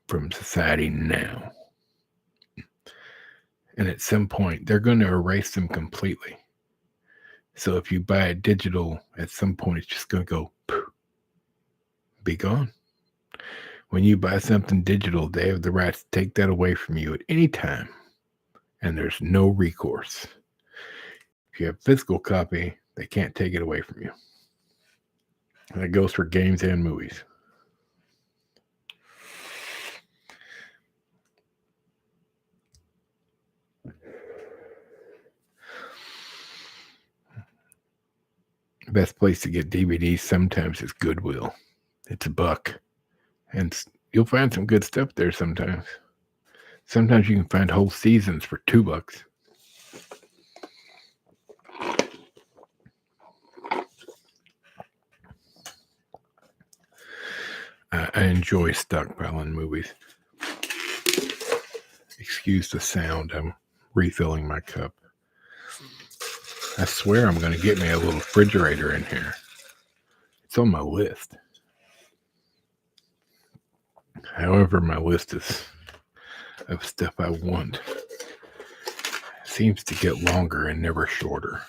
from society now. And at some point, they're going to erase them completely So if you buy it digital, at some point it's just going to go poof, be gone. When you buy something digital, they have the right to take that away from you at any time, and there's no recourse. If you have a physical copy, they can't take it away from you. And that goes for games and movies. The best place to get DVDs sometimes is Goodwill. It's $1, and you'll find some good stuff there sometimes. Sometimes you can find whole seasons for $2. I enjoy stockpiling movies. Excuse the sound. I'm refilling my cup. I swear I'm going to get me a little refrigerator in here. It's on my list. However, my list is of stuff I want seems to get longer and never shorter.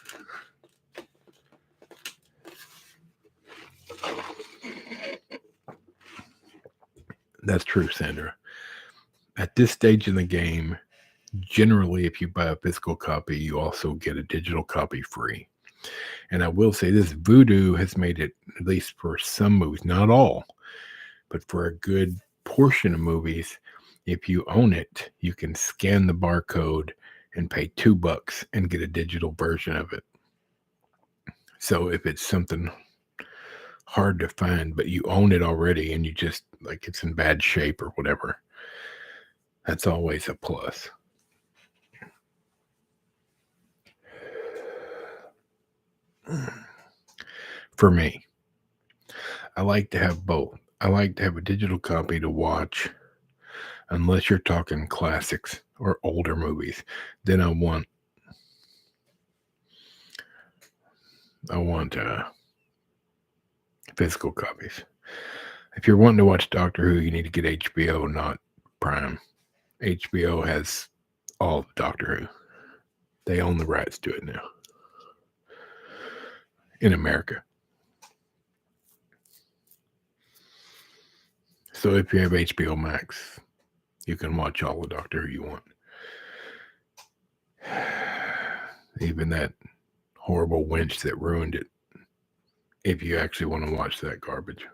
That's true, Sandra. At this stage in the game, generally, if you buy a physical copy, you also get a digital copy free. And I will say this, Vudu has made it, at least for some movies, not all, but for a good portion of movies, if you own it, you can scan the barcode and pay $2 and get a digital version of it. So if it's something hard to find, but you own it already and you just, like, it's in bad shape or whatever, that's always a plus. For me, I like to have both. I like to have a digital copy to watch, unless you're talking classics or older movies. Then I want physical copies. If you're wanting to watch Doctor Who, you need to get HBO, not Prime. HBO has all of Doctor Who. They own the rights to it now in America. So if you have HBO Max, you can watch all the Doctor Who you want. Even that horrible wench that ruined it, if you actually want to watch that garbage.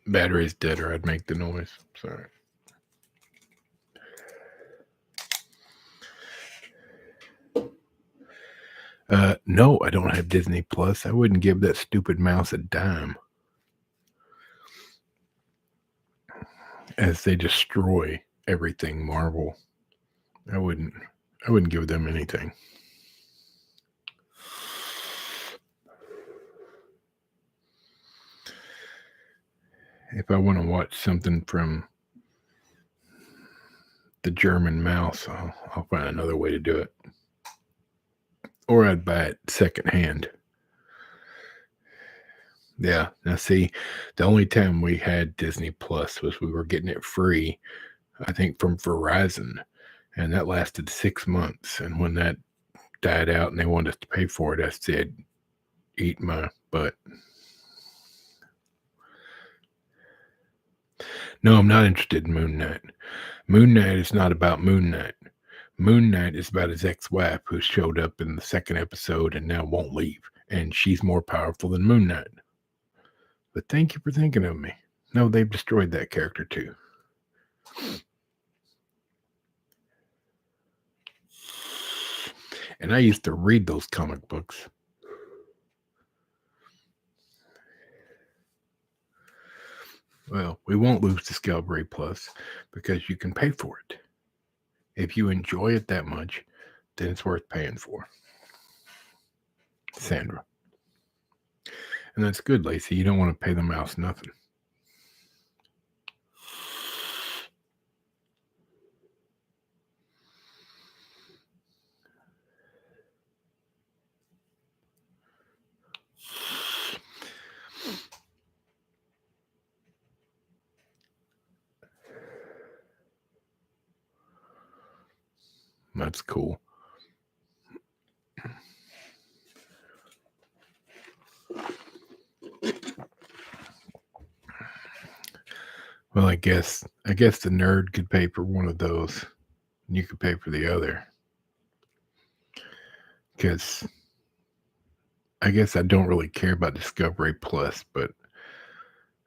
Battery's dead or I'd make the noise. Sorry. No, I don't have Disney Plus. I wouldn't give that stupid mouse a dime. As they destroy everything Marvel, I wouldn't give them anything. If I want to watch something from the German mouse, I'll find another way to do it. Or I'd buy it secondhand. Yeah. Now, see, the only time we had Disney Plus was we were getting it free, I think, from Verizon. And that lasted 6 months. And when that died out and they wanted us to pay for it, I said, eat my butt. No, I'm not interested in Moon Knight. Moon Knight is not about Moon Knight. Moon Knight is about his ex-wife who showed up in the second episode and now won't leave. And she's more powerful than Moon Knight. But thank you for thinking of me. No, they've destroyed that character too. And I used to read those comic books. Well, we won't lose Discovery Plus because you can pay for it. If you enjoy it that much, then it's worth paying for. Sandra. And that's good, Lacey. You don't want to pay the mouse nothing. That's cool. Well, I guess the nerd could pay for one of those, and you could pay for the other. Because I guess I don't really care about Discovery Plus, but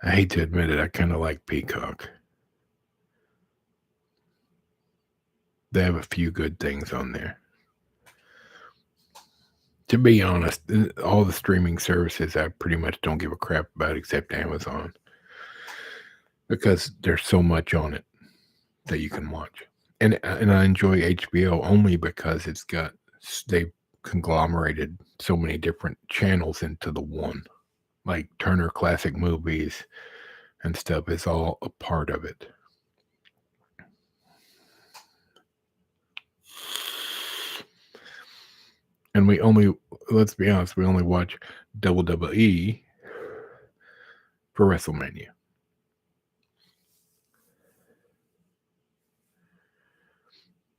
I hate to admit it, I kind of like Peacock. They have a few good things on there. To be honest, all the streaming services I pretty much don't give a crap about except Amazon. Because there's so much on it that you can watch. And I enjoy HBO only because they've conglomerated so many different channels into the one. Like Turner Classic Movies and stuff is all a part of it. And let's be honest, we only watch WWE for WrestleMania.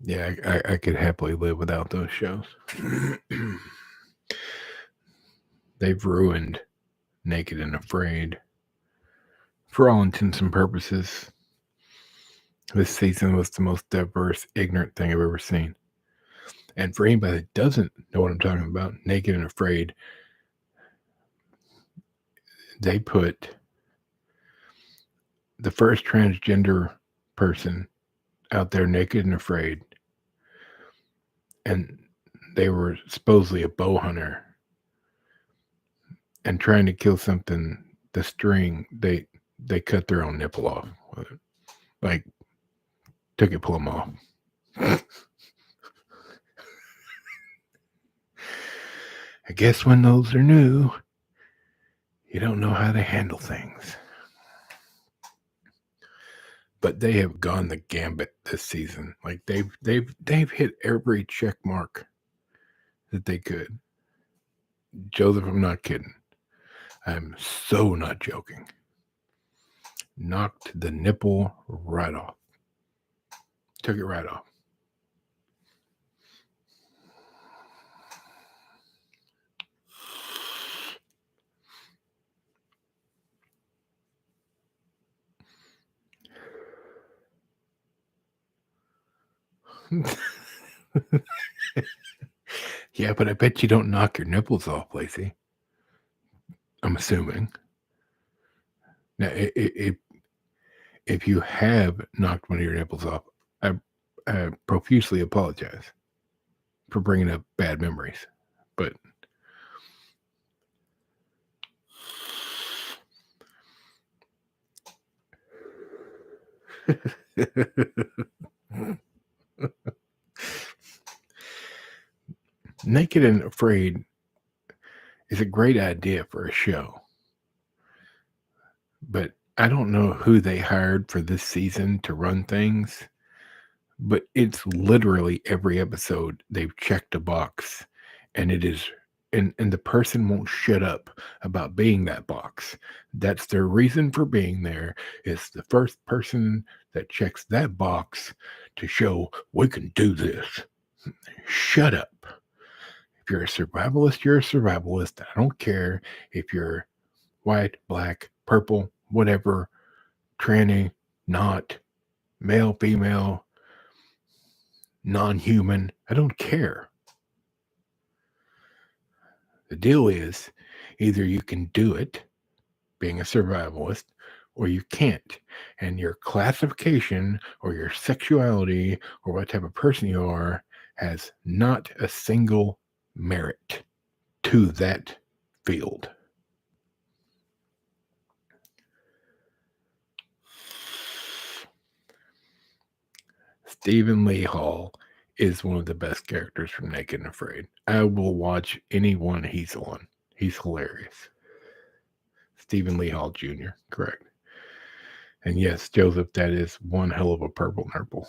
Yeah, I could happily live without those shows. They've ruined Naked and Afraid. For all intents and purposes, this season was the most diverse, ignorant thing I've ever seen. And for anybody that doesn't know what I'm talking about, Naked and Afraid, they put the first transgender person out there naked and afraid, and they were supposedly a bow hunter and trying to kill something. The string, they cut their own nipple off, like took it plumb off. I guess when those are new, you don't know how to handle things. But they have gone the gambit this season. Like they've hit every check mark that they could. Joseph, I'm not kidding. I'm so not joking. Knocked the nipple right off. Took it right off. Yeah, but I bet you don't knock your nipples off, Lacey. I'm assuming. Now, if you have knocked one of your nipples off, I profusely apologize for bringing up bad memories. But Naked and Afraid is a great idea for a show. But I don't know who they hired for this season to run things. But it's literally every episode they've checked a box, and it is and the person won't shut up about being that box. That's their reason for being there. Is the first person that checks that box to show we can do this. Shut up. If you're a survivalist, you're a survivalist. I don't care if you're white, black, purple, whatever, tranny, not, male, female, non-human. I don't care. The deal is either you can do it, being a survivalist, or you can't. And your classification or your sexuality or what type of person you are has not a single merit to that field. Stephen Lee Hall is one of the best characters from Naked and Afraid. I will watch any one he's on. He's hilarious. Stephen Lee Hall Jr., correct. And yes, Joseph, that is one hell of a purple nurple.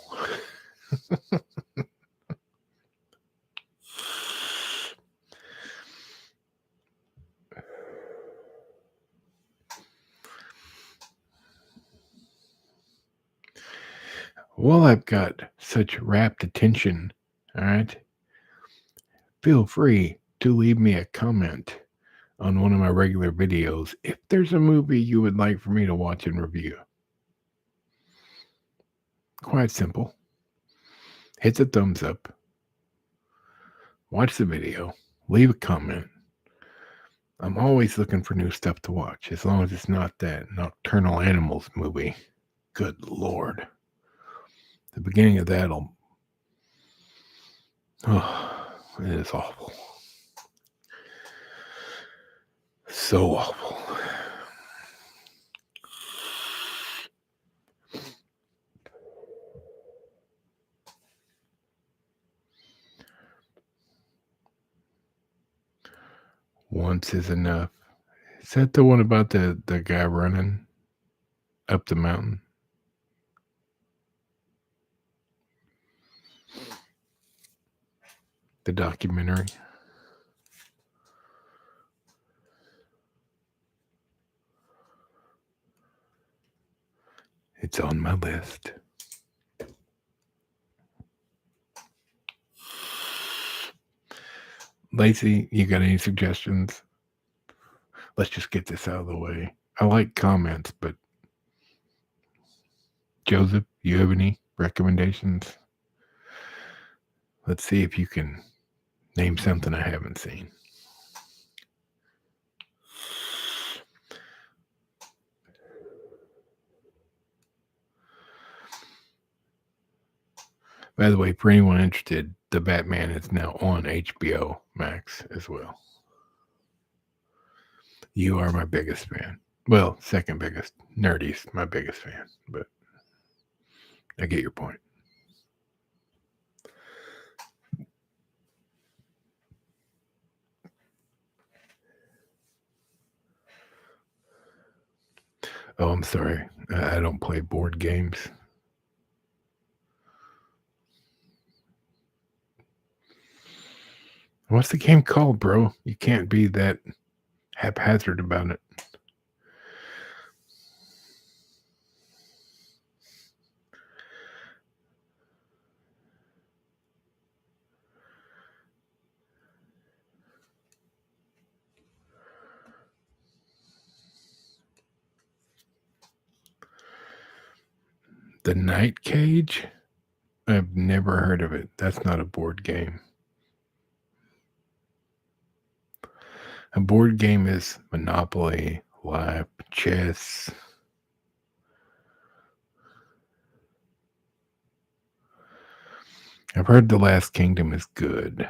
Well, I've got such rapt attention All right. Feel free to leave me a comment on one of my regular videos if there's a movie you would like for me to watch and review. Quite simple. Hit the thumbs up. Watch the video. Leave a comment. I'm always looking for new stuff to watch, as long as it's not that Nocturnal Animals movie. Good Lord. The beginning of that'll... Oh, it is awful. So awful. Once is enough. Is that the one about the guy running up the mountain? The documentary? It's on my list. Lacey, you got any suggestions? Let's just get this out of the way. I like comments, but Joseph, you have any recommendations? Let's see if you can name something I haven't seen. By the way, for anyone interested, The Batman is now on HBO Max as well. You are my biggest fan. Well, second biggest. Nerdy's my biggest fan, but I get your point. Oh, I'm sorry. I don't play board games. What's the game called, bro? You can't be that haphazard about it. The Night Cage? I've never heard of it. That's not a board game. A board game is Monopoly, Life, chess. I've heard The Last Kingdom is good.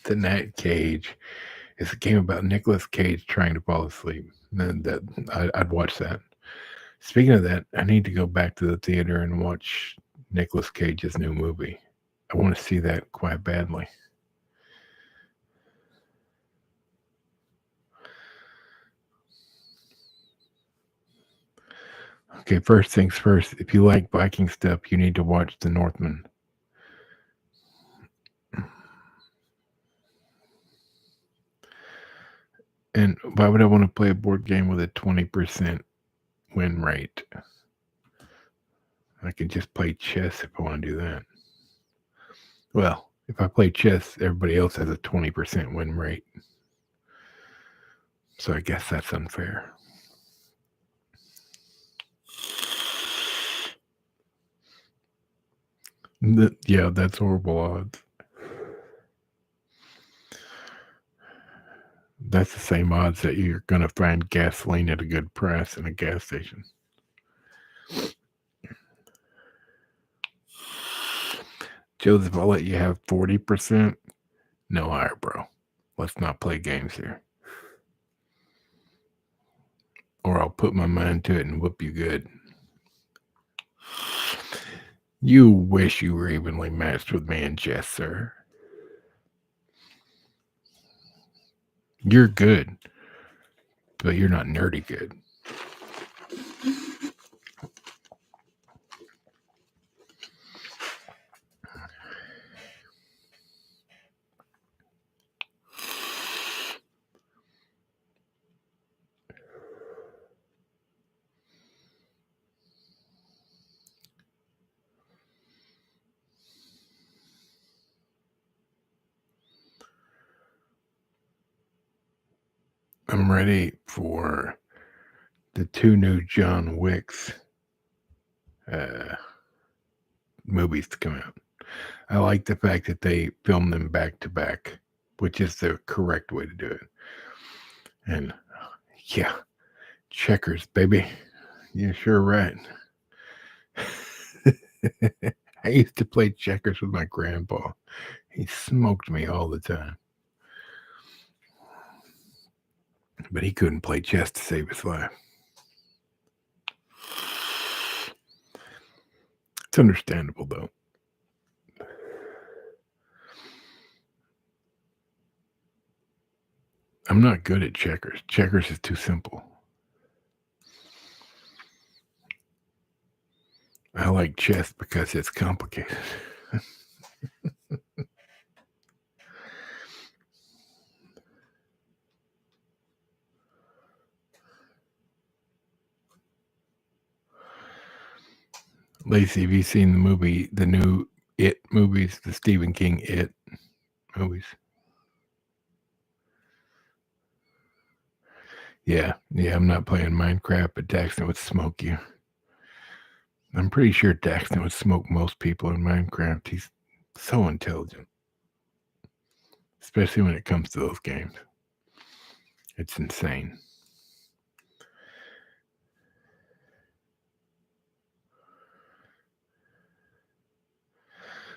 The Night Cage is a game about Nicolas Cage trying to fall asleep. I'd watch that. Speaking of that, I need to go back to the theater and watch Nicolas Cage's new movie. I want to see that quite badly. Okay, first things first. If you like Viking stuff, you need to watch The Northman. And why would I want to play a board game with a 20% win rate? I can just play chess if I want to do that. Well, if I play chess, everybody else has a 20% win rate. So I guess that's unfair. Yeah, that's horrible odds. That's the same odds that you're going to find gasoline at a good price in a gas station. Joseph, I'll let you have 40%. No higher, bro. Let's not play games here. Or I'll put my mind to it and whoop you good. You wish you were evenly matched with me in chess, sir. You're good, but you're not nerdy good. I'm ready for the 2 new John Wicks uh, movies to come out. I like the fact that they film them back to back, which is the correct way to do it. And yeah, checkers, baby. You're sure right. I used to play checkers with my grandpa. He smoked me all the time. But he couldn't play chess to save his life. It's understandable, though. I'm not good at checkers. Checkers is too simple. I like chess because it's complicated. Lacey, have you seen the new It movies, the Stephen King It movies? Yeah, I'm not playing Minecraft, but Daxton would smoke you. I'm pretty sure Daxton would smoke most people in Minecraft. He's so intelligent, especially when it comes to those games. It's insane.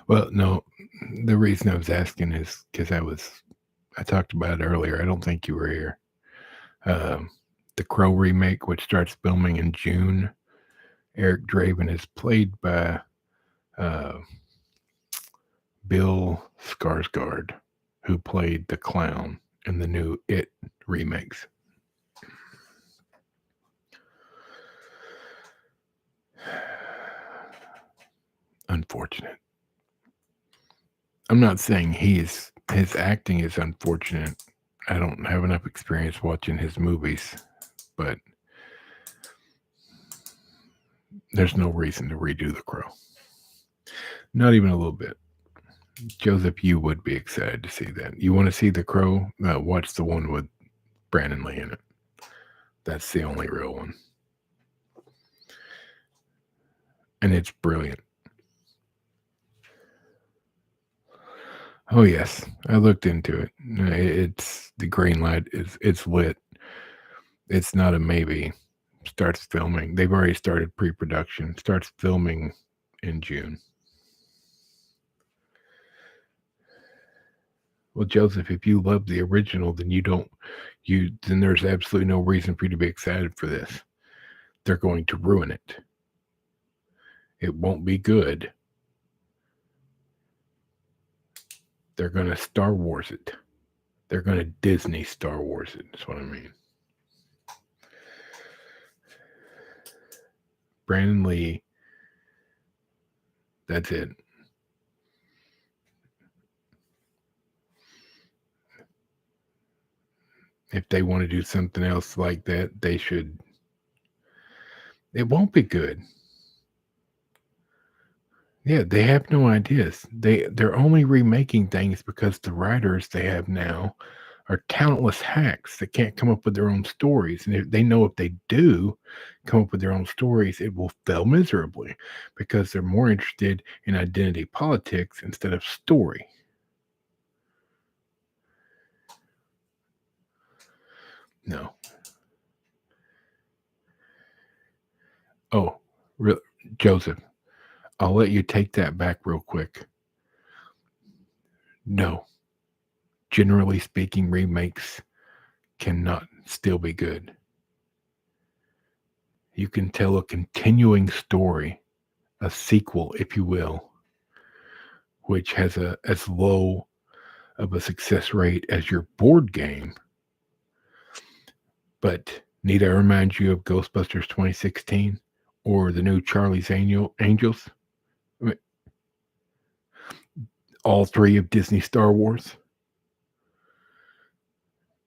Well, no, the reason I was asking is because I talked about it earlier. I don't think you were here. The Crow remake, which starts filming in June. Eric Draven is played by Bill Skarsgård, who played the clown in the new It remakes. Unfortunate. I'm not saying his acting is unfortunate. I don't have enough experience watching his movies, but there's no reason to redo The Crow. Not even a little bit. Joseph, you would be excited to see that. You want to see The Crow? Watch the one with Brandon Lee in it. That's the only real one. And it's brilliant. Oh yes, I looked into it. It's the green light. It's lit. It's not a maybe. Starts filming. They've already started pre-production. Starts filming in June. Well, Joseph, if you love the original, then then there's absolutely no reason for you to be excited for this. They're going to ruin it. It won't be good. They're going to Star Wars it. They're going to Disney Star Wars it. That's what I mean. Brandon Lee. That's it. If they want to do something else like that, they should. It won't be good. Yeah, they have no ideas. They're only remaking things because the writers they have now are talentless hacks that can't come up with their own stories. And they know if they do come up with their own stories, it will fail miserably because they're more interested in identity politics instead of story. No. Oh, Joseph, I'll let you take that back real quick. No. Generally speaking, remakes cannot still be good. You can tell a continuing story, a sequel, if you will, which has as low of a success rate as your board game. But need I remind you of Ghostbusters 2016 or the new Charlie's Angels? I mean, all three of Disney Star Wars.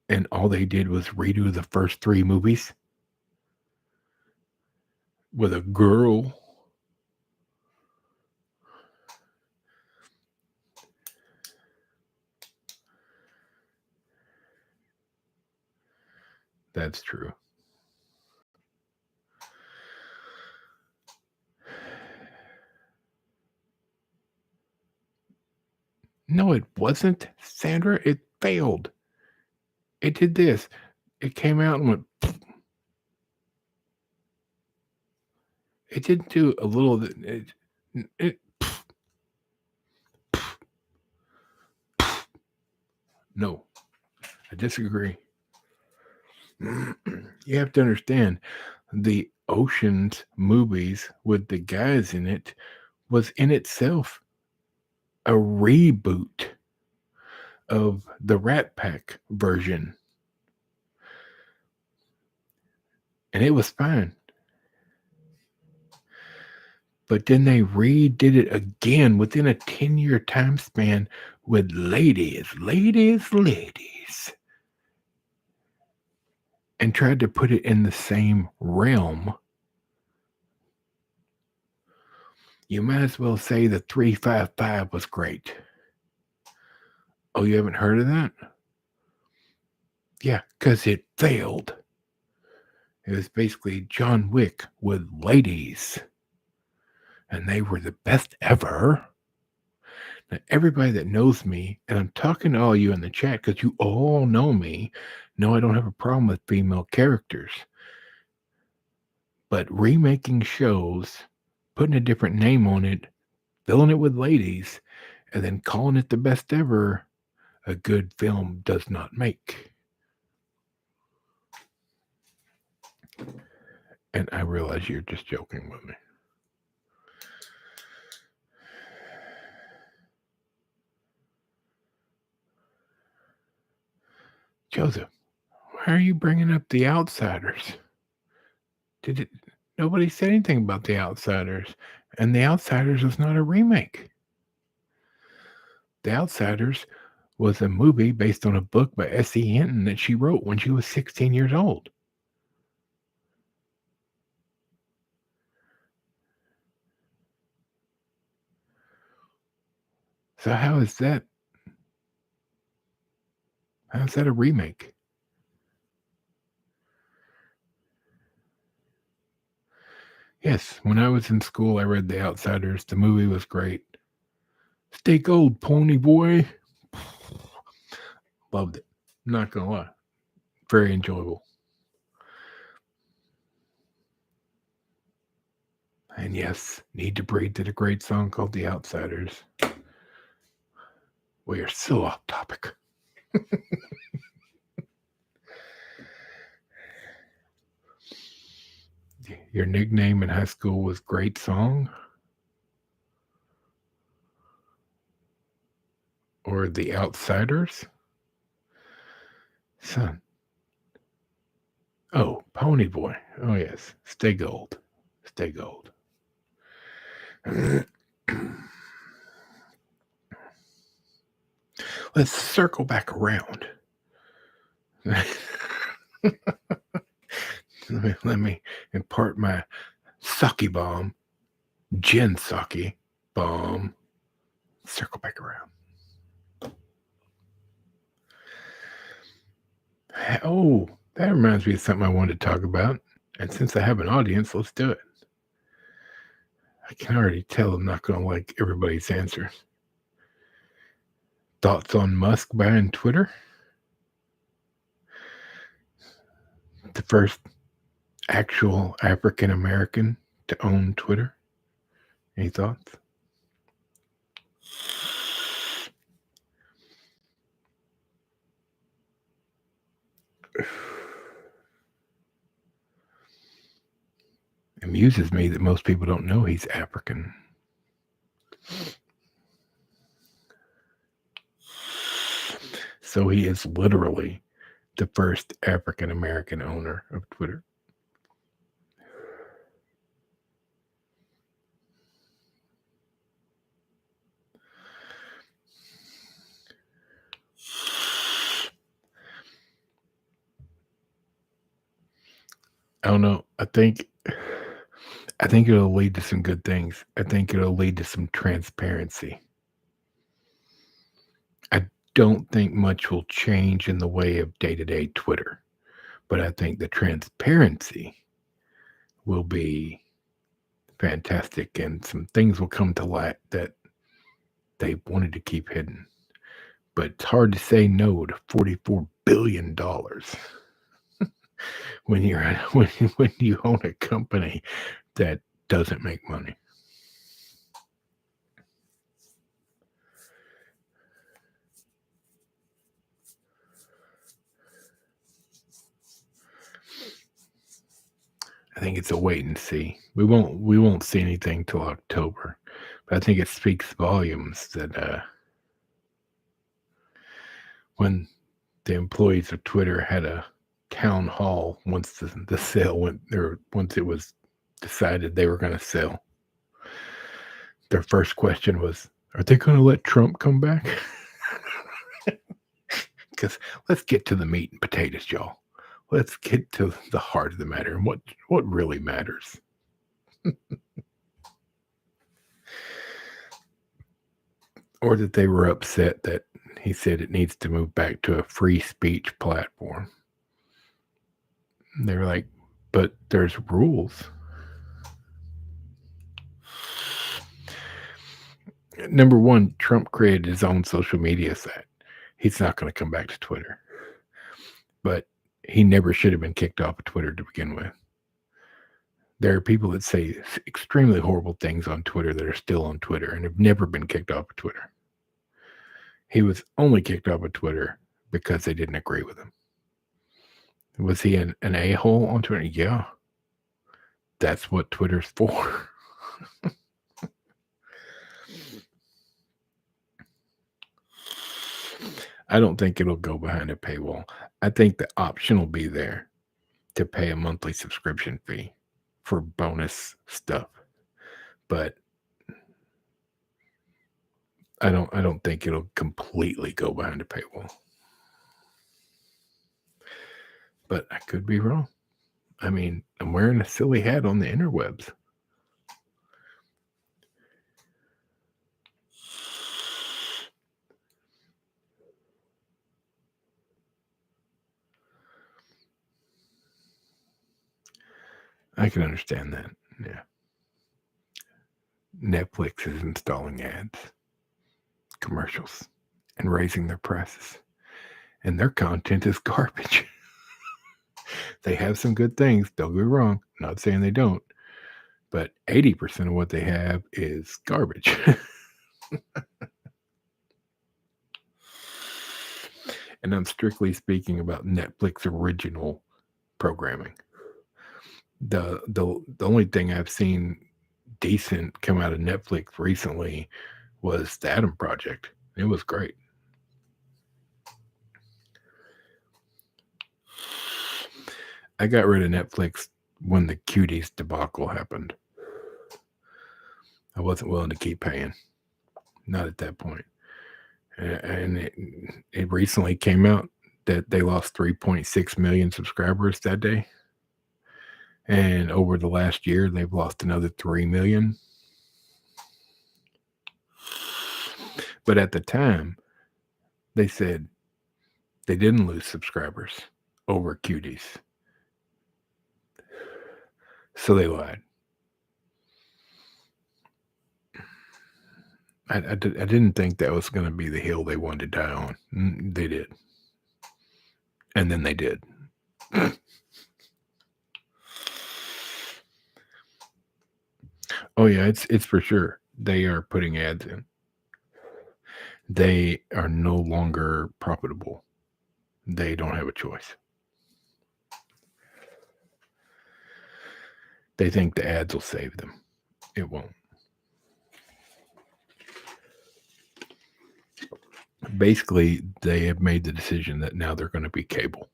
And all they did was redo the first three movies with a girl. That's true. No, it wasn't, Sandra. It failed. It did this. It came out and went. It didn't do a little. It no, I disagree. You have to understand, the Oceans movies with the guys in it was in itself a reboot of the Rat Pack version. And it was fine. But then they redid it again within a 10-year time span with ladies, and tried to put it in the same realm. You might as well say the 355 was great. Oh, you haven't heard of that? Yeah, because it failed. It was basically John Wick with ladies. And they were the best ever. Now, everybody that knows me, and I'm talking to all you in the chat because you all know me, know I don't have a problem with female characters. But remaking shows, putting a different name on it, filling it with ladies, and then calling it the best ever, a good film does not make. And I realize you're just joking with me. Joseph, why are you bringing up The Outsiders? Nobody said anything about The Outsiders, and The Outsiders was not a remake. The Outsiders was a movie based on a book by S.E. Hinton that she wrote when she was 16 years old. So how's that a remake? Yes, when I was in school, I read The Outsiders. The movie was great. Stay gold, pony boy. Loved it. Not gonna lie. Very enjoyable. And yes, Need to Breathe did a great song called The Outsiders. We are so off topic. Your nickname in high school was Great Song? Or The Outsiders? Son. Oh, Pony Boy. Oh, yes. Stay gold. Stay gold. Let's circle back around. let me impart my sake bomb, gin sake bomb. Circle back around. Oh, that reminds me of something I wanted to talk about. And since I have an audience, let's do it. I can already tell I'm not going to like everybody's answers. Thoughts on Musk buying Twitter? The first actual African American to own Twitter? Any thoughts? Amuses me that most people don't know he's African. So he is literally the first African American owner of Twitter. I don't know. I think it'll lead to some good things. I think it'll lead to some transparency. I don't think much will change in the way of day-to-day Twitter, But I think the transparency will be fantastic, and some things will come to light that they wanted to keep hidden. But it's hard to say no to $44 billion when you're when you own a company that doesn't make money. I think it's a wait and see. We won't see anything till October, but I think it speaks volumes that when the employees of Twitter had a town hall once the sale went, or once it was decided they were going to sell, their first question was, "Are they going to let Trump come back?" Because let's get to the meat and potatoes, y'all. Let's get to the heart of the matter and what really matters. Or that they were upset that he said it needs to move back to a free speech platform. And they were like, but there's rules. Number one, Trump created his own social media site. He's not going to come back to Twitter. But he never should have been kicked off of Twitter to begin with. There are people that say extremely horrible things on Twitter that are still on Twitter and have never been kicked off of Twitter. He was only kicked off of Twitter because they didn't agree with him. Was he an a-hole on Twitter? Yeah. That's what Twitter's for. I don't think it'll go behind a paywall. I think the option will be there to pay a monthly subscription fee for bonus stuff. But I don't think it'll completely go behind a paywall. But I could be wrong. I mean, I'm wearing a silly hat on the interwebs. I can understand that. Yeah. Netflix is installing ads, commercials, and raising their prices. And their content is garbage. They have some good things, don't get me wrong. I'm not saying they don't. But 80% of what they have is garbage. And I'm strictly speaking about Netflix original programming. The only thing I've seen decent come out of Netflix recently was the Adam Project. It was great. I got rid of Netflix when the Cuties debacle happened. I wasn't willing to keep paying. Not at that point. And it recently came out that they lost 3.6 million subscribers that day. And over the last year, they've lost another 3 million. But at the time, they said they didn't lose subscribers over Cuties. So they lied. I didn't think that was going to be the hill they wanted to die on. They did. And then they did. Oh, yeah, it's for sure. They are putting ads in. They are no longer profitable. They don't have a choice. They think the ads will save them. It won't. Basically, they have made the decision that now they're going to be cable.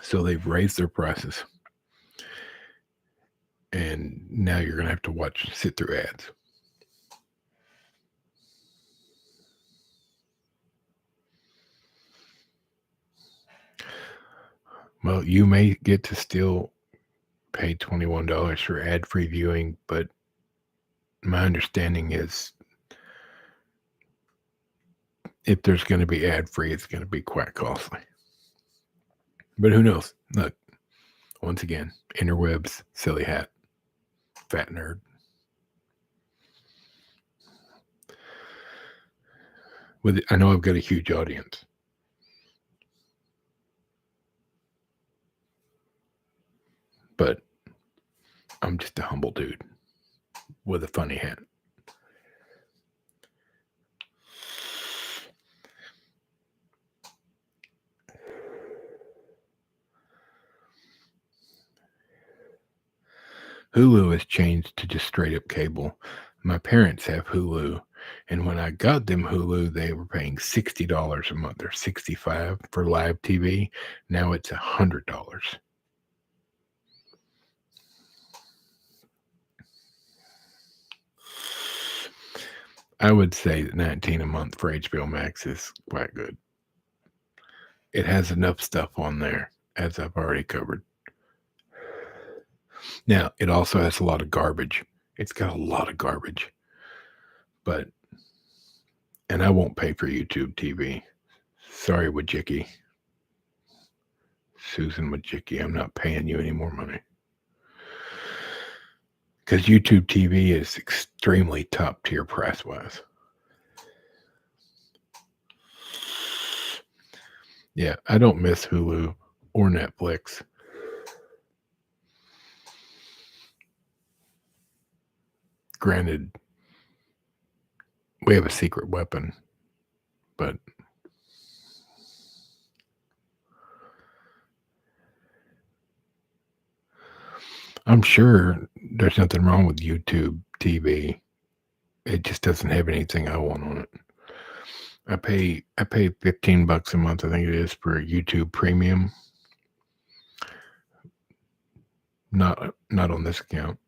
So they've raised their prices. And now you're going to have to sit through ads. Well, you may get to still pay $21 for ad-free viewing, but my understanding is if there's going to be ad-free, it's going to be quite costly. But who knows? Look, once again, interwebs, silly hat, fat nerd. I know I've got a huge audience. But I'm just a humble dude with a funny hat. Hulu has changed to just straight up cable. My parents have Hulu, and when I got them Hulu, they were paying $60 a month or $65 for live TV. Now it's $100. I would say that $19 a month for HBO Max is quite good. It has enough stuff on there, as I've already covered. Now, it also has a lot of garbage. It's got a lot of garbage. And I won't pay for YouTube TV. Sorry, Wajicki. Susan Wajicki, I'm not paying you any more money. Because YouTube TV is extremely top tier price-wise. Yeah, I don't miss Hulu or Netflix. Granted, we have a secret weapon, but I'm sure there's nothing wrong with YouTube TV. It just doesn't have anything I want on it. I pay $15 a month, I think it is, for YouTube Premium. Not on this account.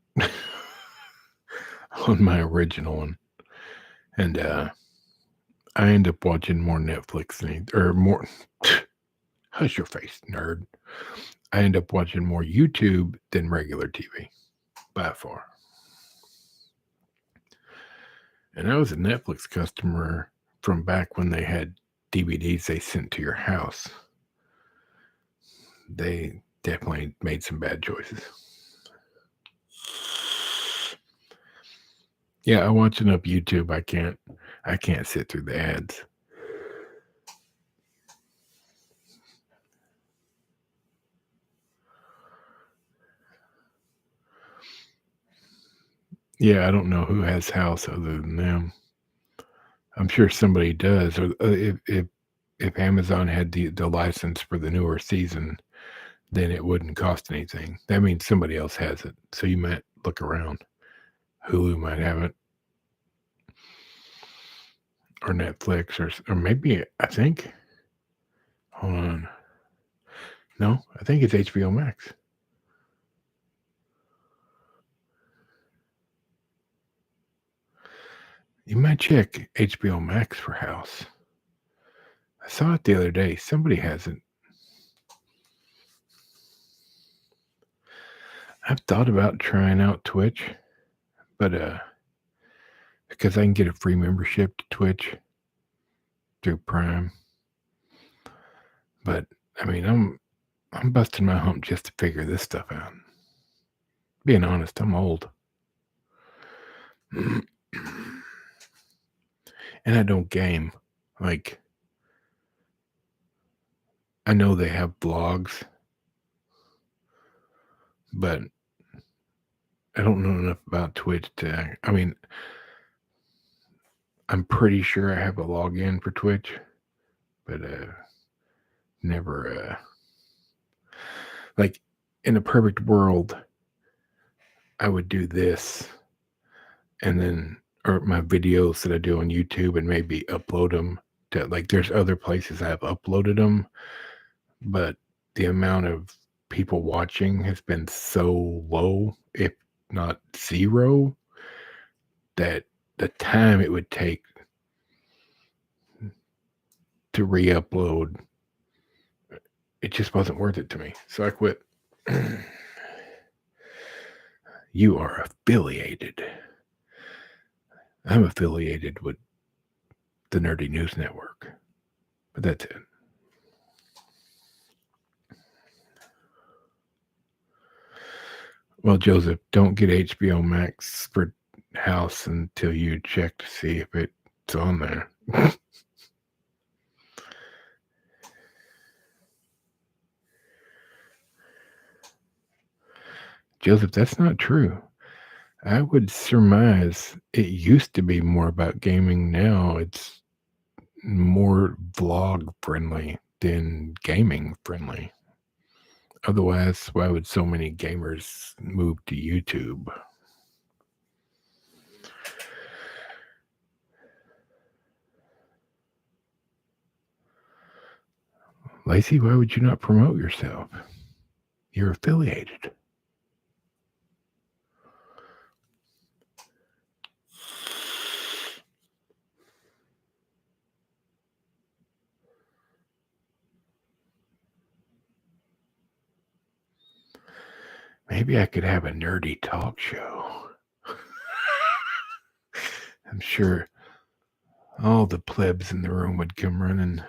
On my original one. And I end up watching more Netflix or more. Hush your face, nerd. I end up watching more YouTube than regular TV, by far. And I was a Netflix customer from back when they had DVDs they sent to your house. They definitely made some bad choices. Yeah, I watch enough YouTube. I can't sit through the ads. Yeah, I don't know who has House other than them. I'm sure somebody does. Or if Amazon had the license for the newer season, then it wouldn't cost anything. That means somebody else has it. So you might look around. Hulu might have it. Or Netflix or maybe I think. Hold on. No, I think it's HBO Max. You might check HBO Max for House. I saw it the other day. Somebody has it. I've thought about trying out Twitch, but because I can get a free membership to Twitch through Prime. But I mean, I'm busting my hump just to figure this stuff out. Being honest, I'm old. And I don't game. Like, I know they have blogs, but I don't know enough about Twitch to, I mean, I'm pretty sure I have a login for Twitch, but never, like, in a perfect world, I would do this and then, or my videos that I do on YouTube and maybe upload them to, like, there's other places I've uploaded them, but the amount of people watching has been so low, if not zero, that the time it would take to re-upload, it just wasn't worth it to me. So I quit. You are affiliated. I'm affiliated with the Nerdy News Network. But that's it. Well, Joseph, don't get HBO Max for House until you check to see if it's on there. Joseph, that's not true. I would surmise it used to be more about gaming. Now it's more vlog friendly than gaming friendly. Otherwise, why would so many gamers move to YouTube? Lacey, why would you not promote yourself? You're affiliated. Maybe I could have a nerdy talk show. I'm sure all the plebs in the room would come running.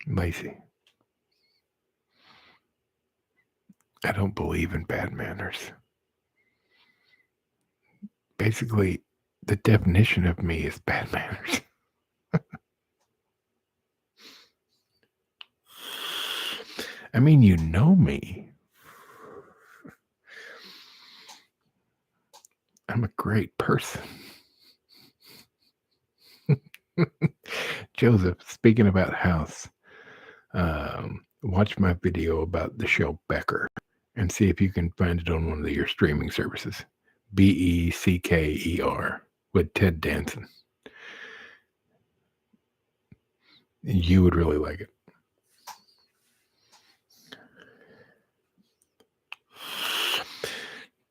Lacey, I don't believe in bad manners. Basically, the definition of me is bad manners. I mean, you know me. I'm a great person. Joseph, speaking about House, watch my video about the show Becker and see if you can find it on one of your streaming services. Becker with Ted Danson. You would really like it.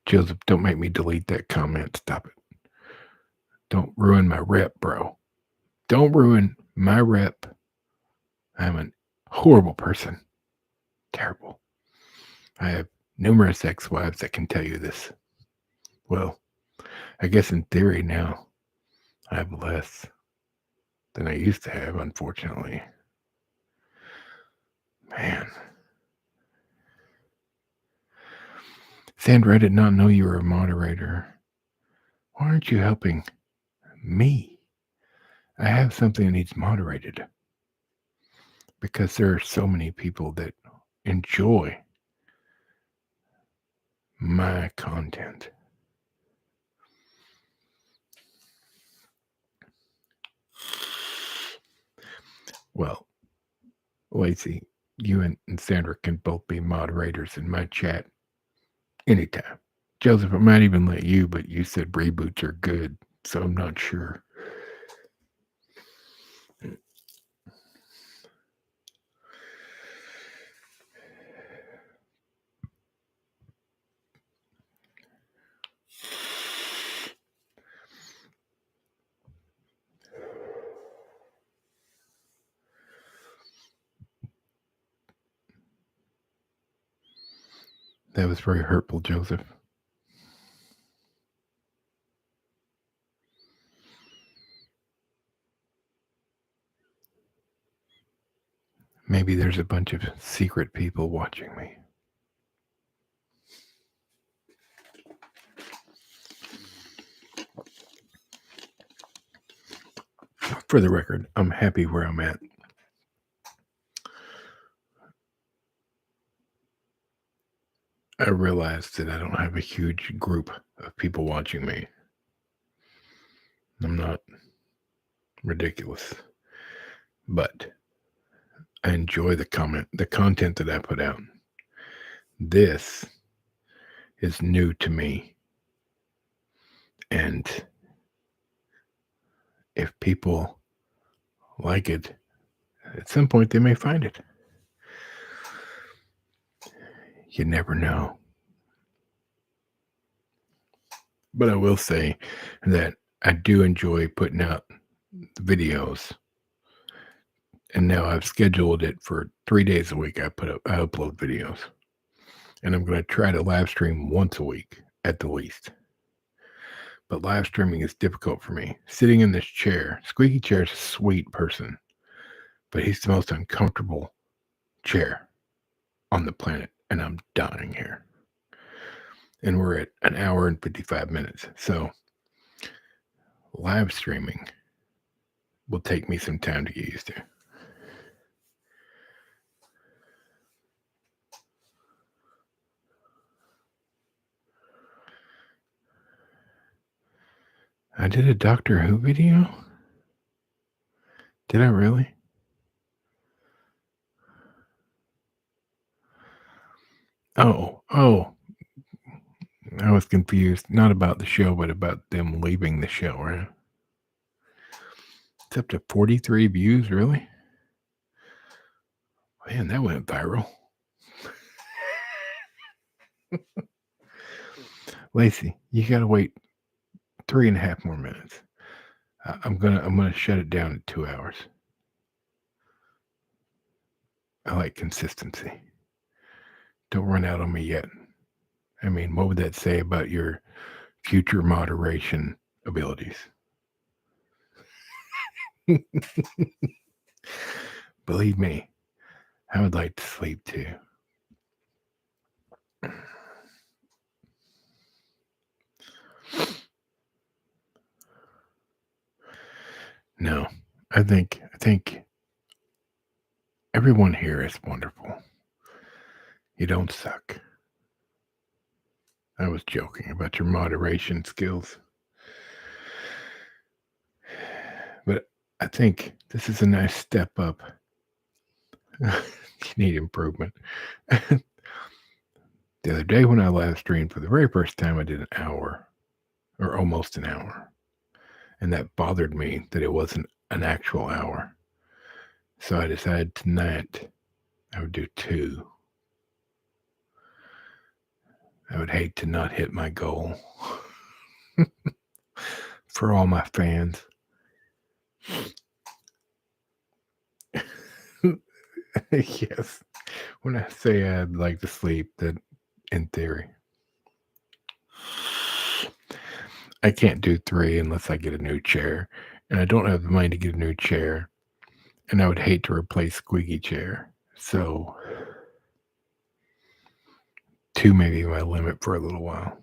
Joseph, don't make me delete that comment. Stop it. Don't ruin my rep, bro. Don't ruin my rep. I'm a horrible person. Terrible. I have numerous ex-wives that can tell you this. Well, I guess in theory now, I have less than I used to have, unfortunately. Man. Sandra, I did not know you were a moderator. Why aren't you helping me? I have something that needs moderated. Because there are so many people that enjoy my content. Well, Lacey, you and Sandra can both be moderators in my chat anytime. Joseph, I might even let you, but you said reboots are good, so I'm not sure. That was very hurtful, Joseph. Maybe there's a bunch of secret people watching me. For the record, I'm happy where I'm at. I realized that I don't have a huge group of people watching me. I'm not ridiculous. But I enjoy the content that I put out. This is new to me. And if people like it, at some point they may find it. You never know. But I will say that I do enjoy putting out the videos And now I've scheduled it for 3 days a week. I upload videos. And I'm going to try to live stream once a week at the least. But live streaming is difficult for me. Sitting in this chair, Squeaky Chair is a sweet person, but he's the most uncomfortable chair on the planet, and I'm dying here. And we're at an hour and 55 minutes. So live streaming will take me some time to get used to. I did a Doctor Who video? Did I really? Oh. I was confused. Not about the show, but about them leaving the show, right? It's up to 43 views, really? Man, that went viral. Lacey, you gotta wait 3.5 more minutes. I'm gonna shut it down at 2 hours. I like consistency. Don't run out on me yet. I mean, what would that say about your future moderation abilities? Believe me, I would like to sleep too. No, I think everyone here is wonderful. You don't suck. I was joking about your moderation skills. But I think this is a nice step up. You need improvement. The other day when I live streamed for the very first time, I did an hour or almost an hour. And that bothered me that it wasn't an actual hour. So I decided tonight I would do 2. I would hate to not hit my goal for all my fans. Yes. When I say I'd like to sleep, that in theory. I can't do 3 unless I get a new chair. And I don't have the money to get a new chair. And I would hate to replace Squeaky Chair. So 2 may be my limit for a little while.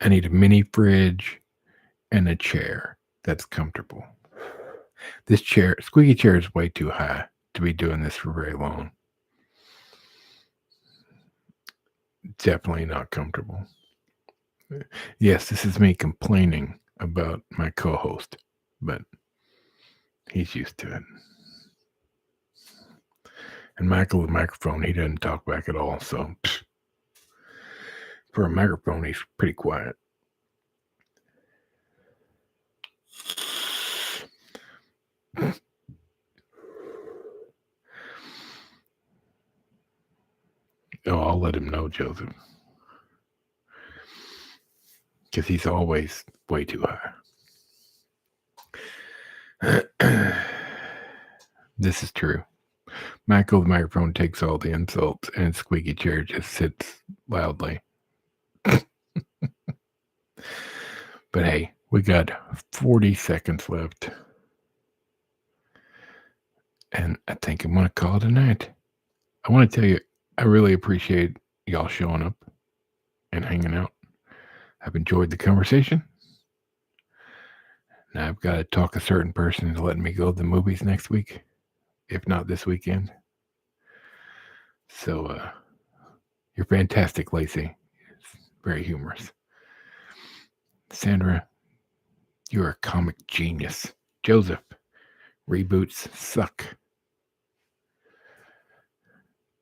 I need a mini fridge and a chair that's comfortable. This chair, Squeaky Chair, is way too high to be doing this for very long. Definitely not comfortable. Yes, this is me complaining about my co-host, but he's used to it. And Michael, the microphone, he doesn't talk back at all. So for a microphone, he's pretty quiet. Oh, I'll let him know, Joseph. Because he's always way too high. This is true. Michael, the microphone, takes all the insults, and Squeaky Chair just sits loudly. But hey, we got 40 seconds left. And I think I'm going to call it a night. I want to tell you, I really appreciate y'all showing up and hanging out. I've enjoyed the conversation. Now I've got to talk a certain person into letting me go to the movies next week, if not this weekend. So you're fantastic, Lacey. It's very humorous. Sandra, you're a comic genius. Joseph, reboots suck.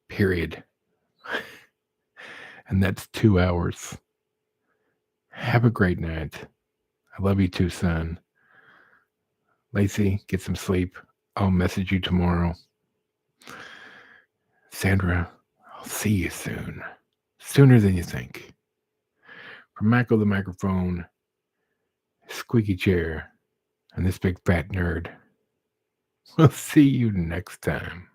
Period. And that's 2 hours. Have a great night. I love you too, son. Lacey, get some sleep. I'll message you tomorrow. Sandra, I'll see you soon. Sooner than you think. from Michael the microphone, squeaky chair, and this big fat nerd. We'll see you next time.